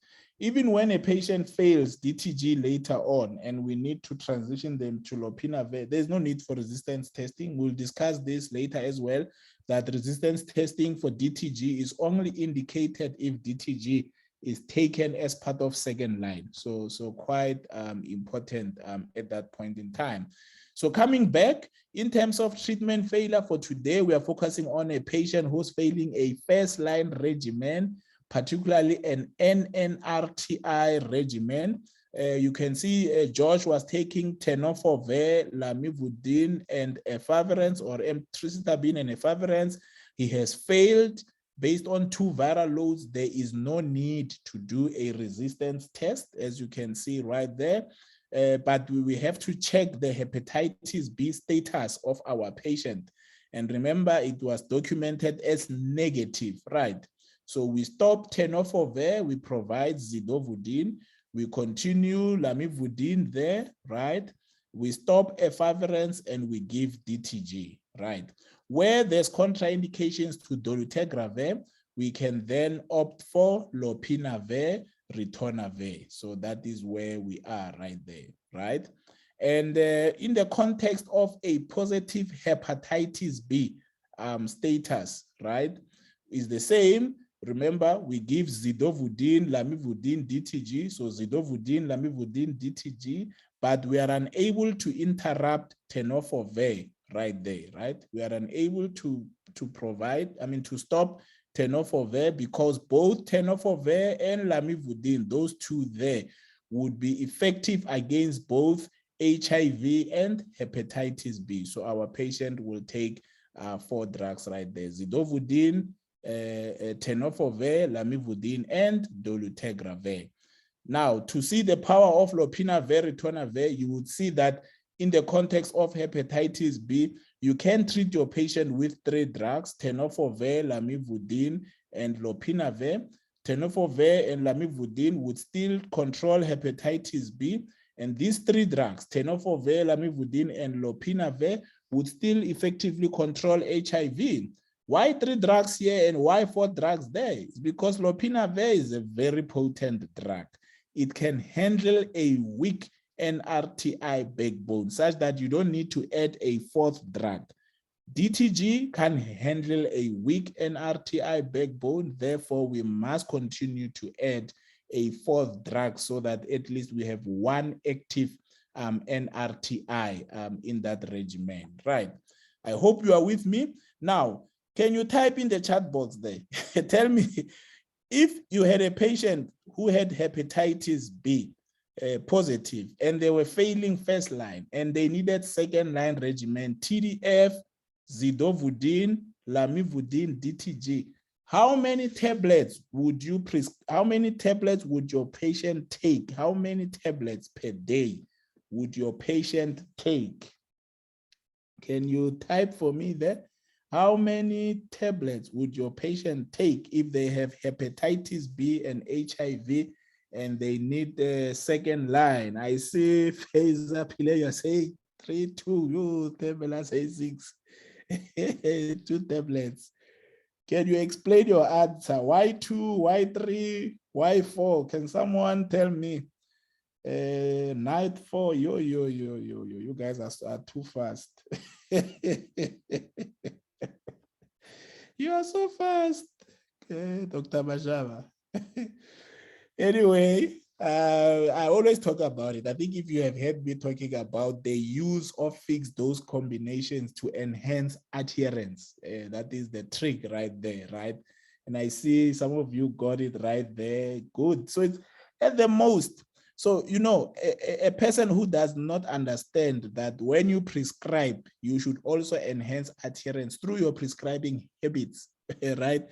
Even when a patient fails DTG later on and we need to transition them to lopinavir, there's no need for resistance testing. We'll discuss this later as well, that resistance testing for DTG is only indicated if DTG is taken as part of second line. So quite important at that point in time. So coming back, in terms of treatment failure for today, we are focusing on a patient who's failing a first line regimen, particularly an NNRTI regimen. You can see George was taking tenofovir, lamivudine, and efavirenz, or emtricitabine and efavirenz. He has failed based on 2 viral loads. There is no need to do a resistance test, as you can see right there. But we have to check the hepatitis B status of our patient. And remember, it was documented as negative, right? So we stop tenofovir, we provide zidovudine, we continue lamivudine there, right? We stop efavirenz and we give DTG, right? Where there's contraindications to dolutegravir, we can then opt for lopinavir, ritonavir. So that is where we are right there, right? And in the context of a positive hepatitis B status, right, is the same. Remember, we give zidovudine, lamivudine, DTG. So zidovudine, lamivudine, DTG, but we are unable to interrupt tenofovir right there, right? We are unable to provide, to stop tenofovir, because both tenofovir and lamivudine, those 2 there, would be effective against both HIV and hepatitis B. So our patient will take 4 drugs right there: zidovudine, tenofovir, lamivudine, and dolutegravir. Now, to see the power of lopinavir, ritonavir, you would see that in the context of hepatitis B, you can treat your patient with 3 drugs: tenofovir, lamivudine, and lopinavir. Tenofovir and lamivudine would still control hepatitis B, and these 3 drugs, tenofovir, lamivudine, and lopinavir, would still effectively control HIV. Why 3 drugs here and why 4 drugs there? It's because lopinavir is a very potent drug. It can handle a weak NRTI backbone such that you don't need to add a 4th drug. DTG can handle a weak NRTI backbone. Therefore, we must continue to add a 4th drug so that at least we have 1 active NRTI in that regimen, right? I hope you are with me. Now, can you type in the chat box there? Tell me, if you had a patient who had hepatitis B positive and they were failing first line and they needed second line regimen, TDF, zidovudine, lamivudine, DTG, how many tablets would you how many tablets would your patient take? How many tablets per day would your patient take? Can you type for me there? How many tablets would your patient take if they have hepatitis B and HIV and they need the second line? I see Faiza Pile, say 3, 2, you Tabela say 6. 2 tablets. Can you explain your answer? Why 2? Why 3? Why 4? Can someone tell me? Night 4. You guys are too fast. You are so fast, Dr. Bajava. Anyway, I always talk about it. I think if you have heard me talking about the use of fixed dose combinations to enhance adherence, that is the trick right there, right? And I see some of you got it right there. Good. So it's at the most. So, you know, a person who does not understand that when you prescribe, you should also enhance adherence through your prescribing habits, right?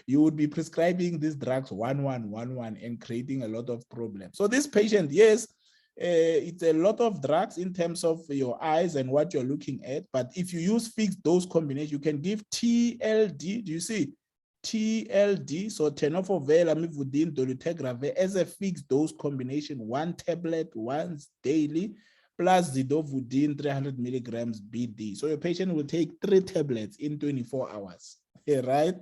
You would be prescribing these drugs 1-1-1-1 and creating a lot of problems. So this patient, yes, it's a lot of drugs in terms of your eyes and what you're looking at. But if you use fixed dose combination, you can give TLD. Do you see? TLD, so tenofovir, lamivudine, dolutegravir, as a fixed dose combination, 1 tablet once daily, plus zidovudine 300 milligrams BD. So your patient will take 3 tablets in 24 hours, right?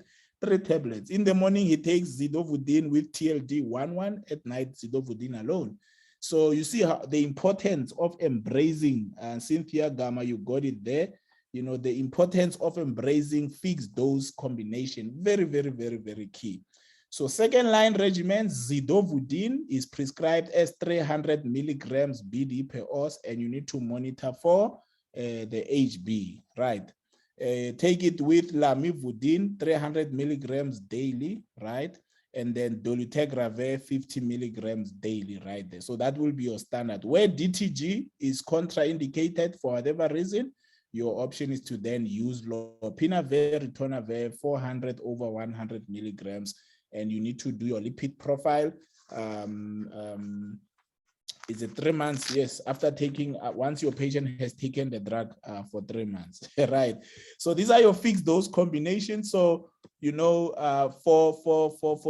3 tablets. In the morning, he takes zidovudine with TLD 1-1, at night, zidovudine alone. So you see how the importance of embracing, Cynthia Gamma, you got it there. You know, the importance of embracing fixed dose combination, very, very, very, very key. So second line regimen, zidovudine is prescribed as 300 milligrams BD per os, and you need to monitor for the HB, right? Take it with lamivudine, 300 milligrams daily, right? And then dolutegravir, 50 milligrams daily, right there. So that will be your standard. Where DTG is contraindicated for whatever reason, your option is to then use lopinavir, ritonavir, 400 over 100 milligrams, and you need to do your lipid profile. Is it 3 months? Yes, after taking, once your patient has taken the drug for 3 months, right? So these are your fixed dose combinations. So, you know, for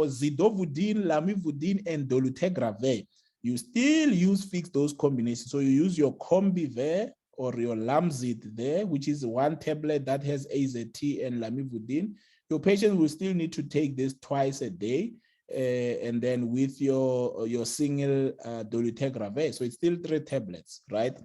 zidovudine, lamivudine, and dolutegravir, you still use fixed dose combinations. So you use your Combivir or your Lamzid there, which is 1 tablet that has AZT and lamivudine. Your patient will still need to take this twice a day, and then with your single dolutegravir. So it's still 3 tablets, right?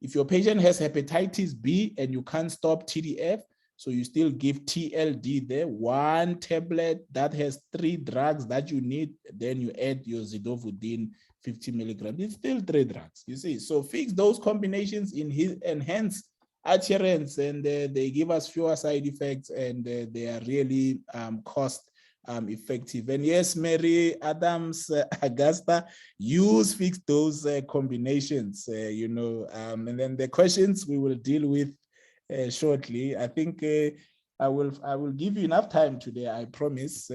If your patient has hepatitis B and you can't stop TDF, so you still give TLD there, 1 tablet that has 3 drugs that you need, then you add your zidovudine 50 milligrams. It's still 3 drugs, you see. So fix those combinations in his enhance adherence, and they give us fewer side effects, and they are really cost effective. And yes, Mary Adams, Augusta, use fix those combinations, you know, and then the questions we will deal with shortly. I think I will give you enough time today, I promise,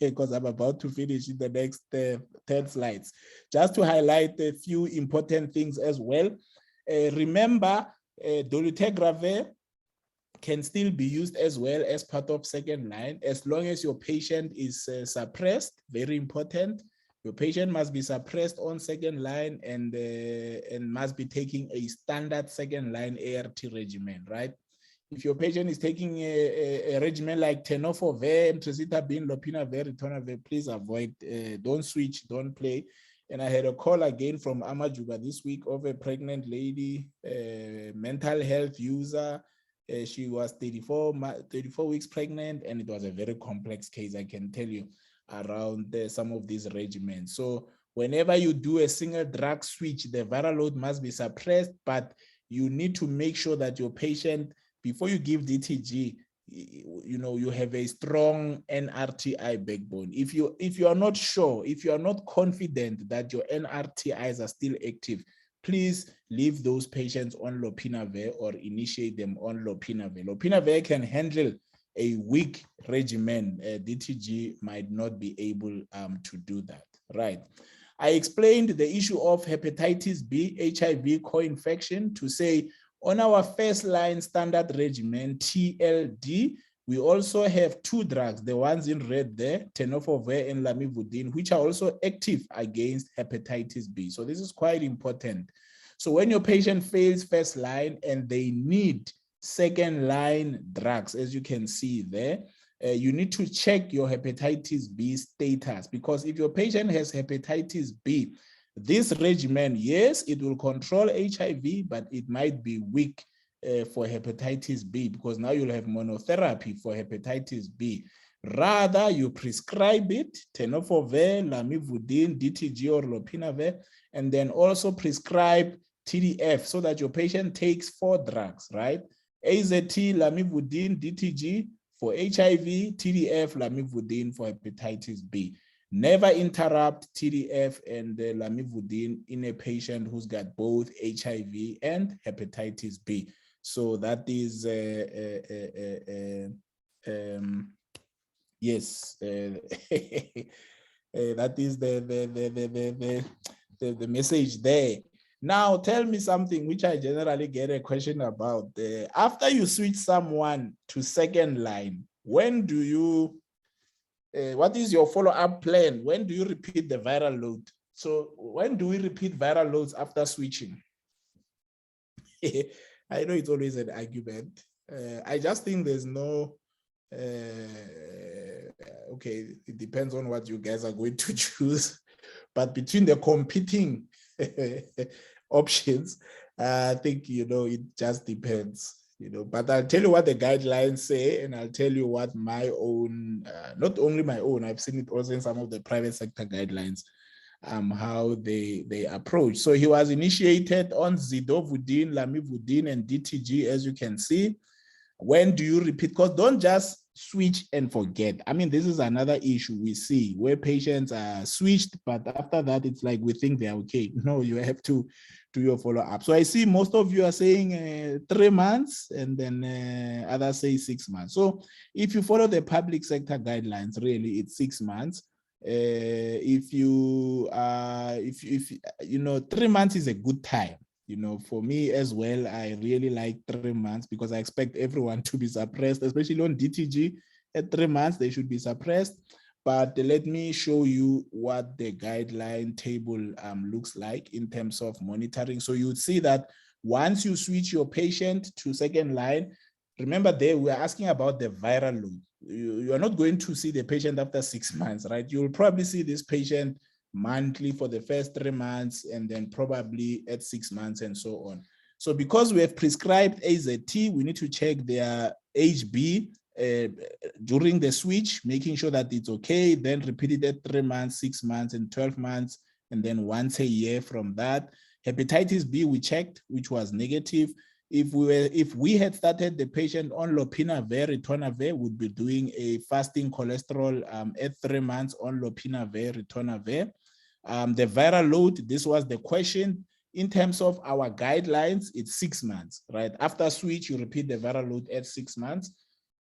because I'm about to finish in the next 10 slides. Just to highlight a few important things as well. Remember, dolutegravir can still be used as well as part of second line, as long as your patient is suppressed. Very important. Your patient must be suppressed on second line and must be taking a standard second line ART regimen, right? If your patient is taking a regimen like tenofovir, emtricitabine, lopinavir, ritonavir, please avoid, don't switch, don't play. And I had a call again from Amajuba this week of a pregnant lady, mental health user. She was 34 weeks pregnant, and it was a very complex case, I can tell you, around some of these regimens. So whenever you do a single drug switch, the viral load must be suppressed, but you need to make sure that your patient, before you give DTG, you have a strong NRTI backbone. If you are not sure, if you are not confident that your NRTIs are still active, please leave those patients on lopinavir or initiate them on lopinavir. Lopinavir can handle a weak regimen. DTG might not be able to do that, right? I explained the issue of hepatitis B, HIV co-infection to say, on our first line standard regimen, TLD, we also have two drugs, the ones in red there, tenofovir and lamivudine, which are also active against hepatitis B. So this is quite important. So when your patient fails first line and they need second line drugs, as you can see there, you need to check your hepatitis B status, because if your patient has hepatitis B, this regimen, yes, it will control HIV, but it might be weak for hepatitis B, because now you'll have monotherapy for hepatitis B. Rather, you prescribe it, tenofovir, lamivudine, DTG, or lopinavir, and then also prescribe TDF so that your patient takes 4 drugs, right? AZT, lamivudine, DTG for HIV, TDF, lamivudine for hepatitis B. Never interrupt TDF and lamivudine in a patient who's got both HIV and hepatitis B. So that is, yes, that is the message there. Now, tell me something which I generally get a question about. After you switch someone to second line, when do you, what is your follow-up plan? When do you repeat the viral load? So when do we repeat viral loads after switching? I know it's always an argument. I just think there's no, okay, it depends on what you guys are going to choose. But between the competing options, I think, it just depends. But I'll tell you what the guidelines say, and I'll tell you what my own, not only my own, I've seen it also in some of the private sector guidelines, how they approach. So he was initiated on zidovudine, lamivudine, and DTG, as you can see. When do you repeat? Because don't just switch and forget. I mean, this is another issue we see where patients are switched, but after that, it's like we think they're okay. No, you have to do your follow-up. So I see most of you are saying 3 months, and then others say 6 months. So if you follow the public sector guidelines, really, it's 6 months. If 3 months is a good time. For me as well, I really like 3 months because I expect everyone to be suppressed, especially on DTG. At 3 months, they should be suppressed. But let me show you what the guideline table looks like in terms of monitoring. So you would see that once you switch your patient to second line, remember there we are asking about the viral load. You are not going to see the patient after 6 months, right? You will probably see this patient monthly for the first 3 months, and then probably at 6 months and so on. So because we have prescribed AZT, we need to check their HB during the switch, making sure that it's okay, then repeat it at 3 months, 6 months, and 12 months, and then once a year from that. Hepatitis B we checked, which was negative. If we had started the patient on lopinavir, ritonavir, we'd be doing a fasting cholesterol at 3 months on lopinavir, ritonavir. The viral load, this was the question. In terms of our guidelines, it's 6 months, right? After switch, you repeat the viral load at 6 months.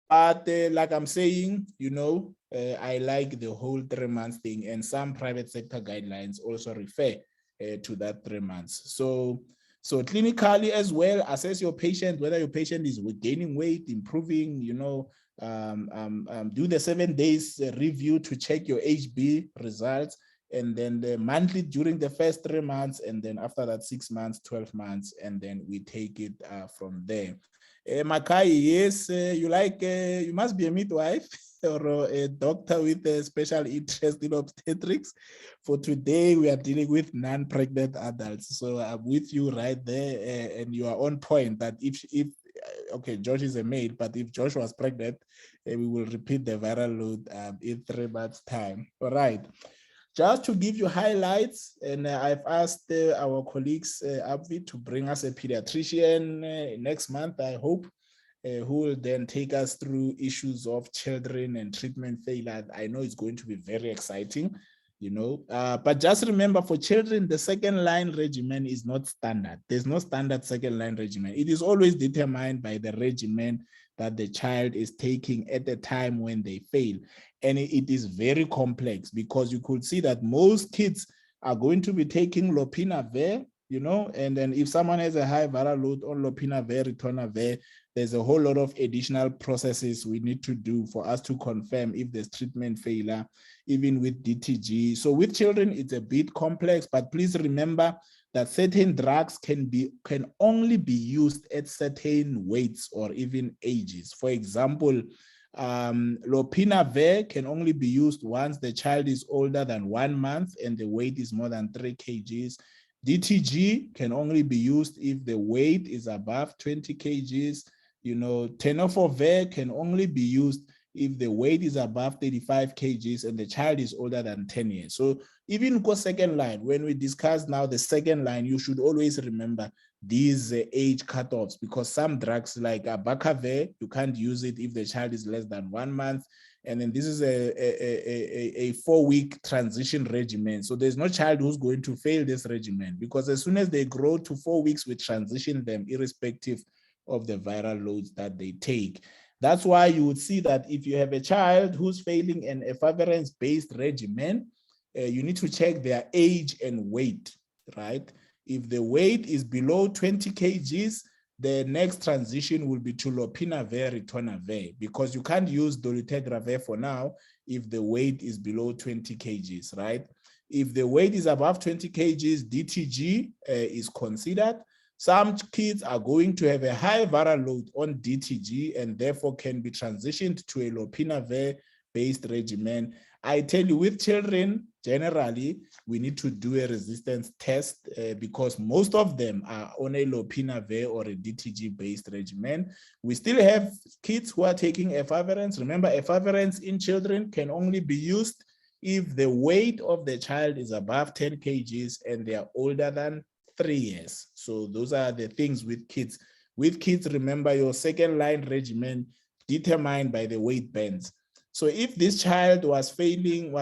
But like I'm saying, I like the whole 3 months thing, and some private sector guidelines also refer to that 3 months. So clinically as well, assess your patient, whether your patient is gaining weight, improving, do the 7 days review to check your HB results, and then the monthly during the first 3 months, and then after that 6 months, 12 months, and then we take it from there. Makai, yes, you must be a midwife or a doctor with a special interest in obstetrics. For today, we are dealing with non-pregnant adults. So I'm with you right there, and you are on point that if okay, Josh is a male, but if Josh was pregnant, we will repeat the viral load in 3 months' time. All right. Just to give you highlights, and I've asked our colleagues, Abvi, to bring us a pediatrician next month, I hope, who will then take us through issues of children and treatment failure. I know it's going to be very exciting, but just remember, for children, the second line regimen is not standard. There's no standard second line regimen. It is always determined by the regimen that the child is taking at the time when they fail. And it is very complex, because you could see that most kids are going to be taking lopinavir, and then if someone has a high viral load on lopinavir, ritonavir, there's a whole lot of additional processes we need to do for us to confirm if there's treatment failure, even with DTG. So with children, it's a bit complex, but please remember that certain drugs can only be used at certain weights or even ages. For example, lopinavir can only be used once the child is older than 1 month and the weight is more than 3 kgs. DTG can only be used if the weight is above 20 kgs. Tenofovir can only be used if the weight is above 35 kgs and the child is older than 10 years. So even go second line, when we discuss now the second line, you should always remember these age cutoffs, because some drugs like abacavir, you can't use it if the child is less than 1 month. And then this is a 4-week transition regimen. So there's no child who's going to fail this regimen, because as soon as they grow to 4 weeks, we transition them irrespective of the viral loads that they take. That's why you would see that if you have a child who's failing an efavirenz-based regimen, you need to check their age and weight, right? If the weight is below 20 kgs, the next transition will be to lopinavir, ritonavir, because you can't use dolutegravir for now if the weight is below 20 kgs, right? If the weight is above 20 kgs, DTG is considered. Some kids are going to have a high viral load on DTG and therefore can be transitioned to a lopinavir-based regimen. I tell you, with children, generally, we need to do a resistance test because most of them are on a lopinavir or a DTG-based regimen. We still have kids who are taking efavirenz. Remember, efavirenz in children can only be used if the weight of the child is above 10 kgs and they are older than 3 years. So those are the things with kids. With kids, remember, your second line regimen determined by the weight bands. So if this child was taking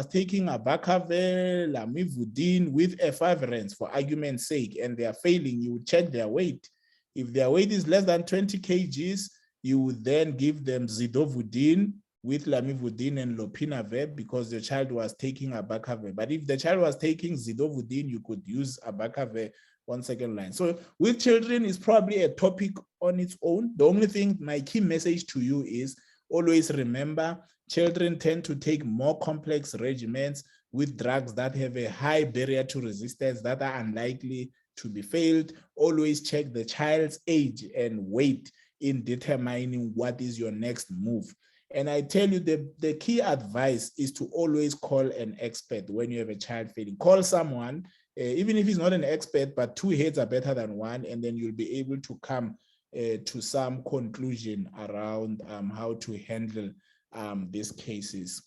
abacavir, lamivudine with efavirenz for argument's sake, and they are failing, you would check their weight. If their weight is less than 20 kgs, you would then give them zidovudine with lamivudine and lopinavir because the child was taking abacavir. But if the child was taking zidovudine, you could use abacavir on second line. So with children, it's probably a topic on its own. The only thing, my key message to you is always remember, children tend to take more complex regimens with drugs that have a high barrier to resistance that are unlikely to be failed. Always check the child's age and weight in determining what is your next move. And I tell you, the key advice is to always call an expert when you have a child failing. Call someone, even if he's not an expert, but 2 heads are better than 1, and then you'll be able to come to some conclusion around how to handle these cases.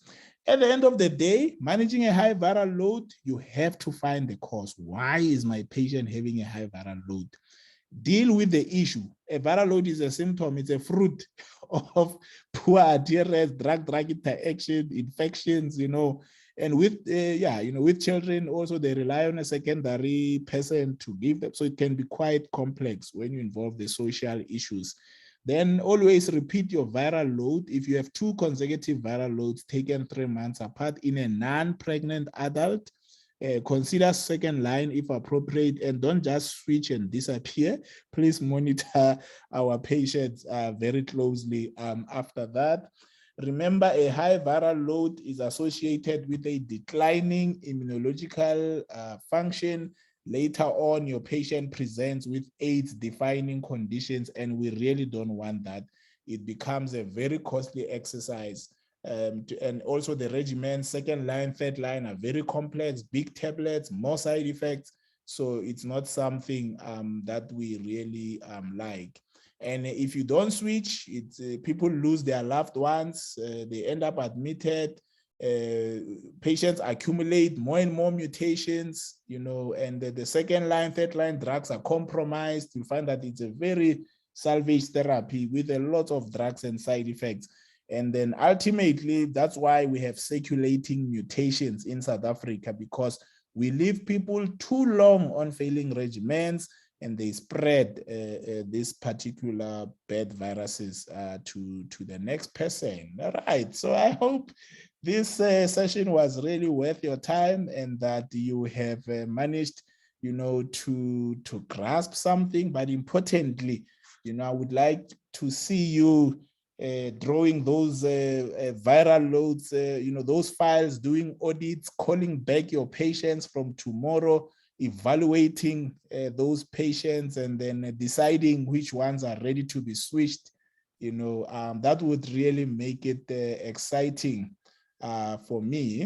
At the end of the day, managing a high viral load, you have to find the cause. Why is my patient having a high viral load? Deal with the issue. A viral load is a symptom. It's a fruit of poor adherence, drug-drug interaction, infections, and with with children also, they rely on a secondary person to give them. So it can be quite complex when you involve the social issues. Then always repeat your viral load. If you have 2 consecutive viral loads taken 3 months apart in a non-pregnant adult, consider second line if appropriate, and don't just switch and disappear. Please monitor our patients very closely after that. Remember, a high viral load is associated with a declining immunological function. Later on, your patient presents with AIDS-defining conditions, and we really don't want that. It becomes a very costly exercise. And also the regimen, second line, third line are very complex, big tablets, more side effects. So it's not something that we really like. And if you don't switch, it's people lose their loved ones, they end up admitted, patients accumulate more and more mutations, and the second line, third line drugs are compromised. You find that it's a very salvage therapy with a lot of drugs and side effects. And then ultimately, that's why we have circulating mutations in South Africa, because we leave people too long on failing regimens, and they spread these particular bad viruses to the next person. All right. So I hope this session was really worth your time, and that you have managed, to grasp something. But importantly, I would like to see you drawing those viral loads, those files, doing audits, calling back your patients from tomorrow, evaluating those patients, and then deciding which ones are ready to be switched. That would really make it exciting for me.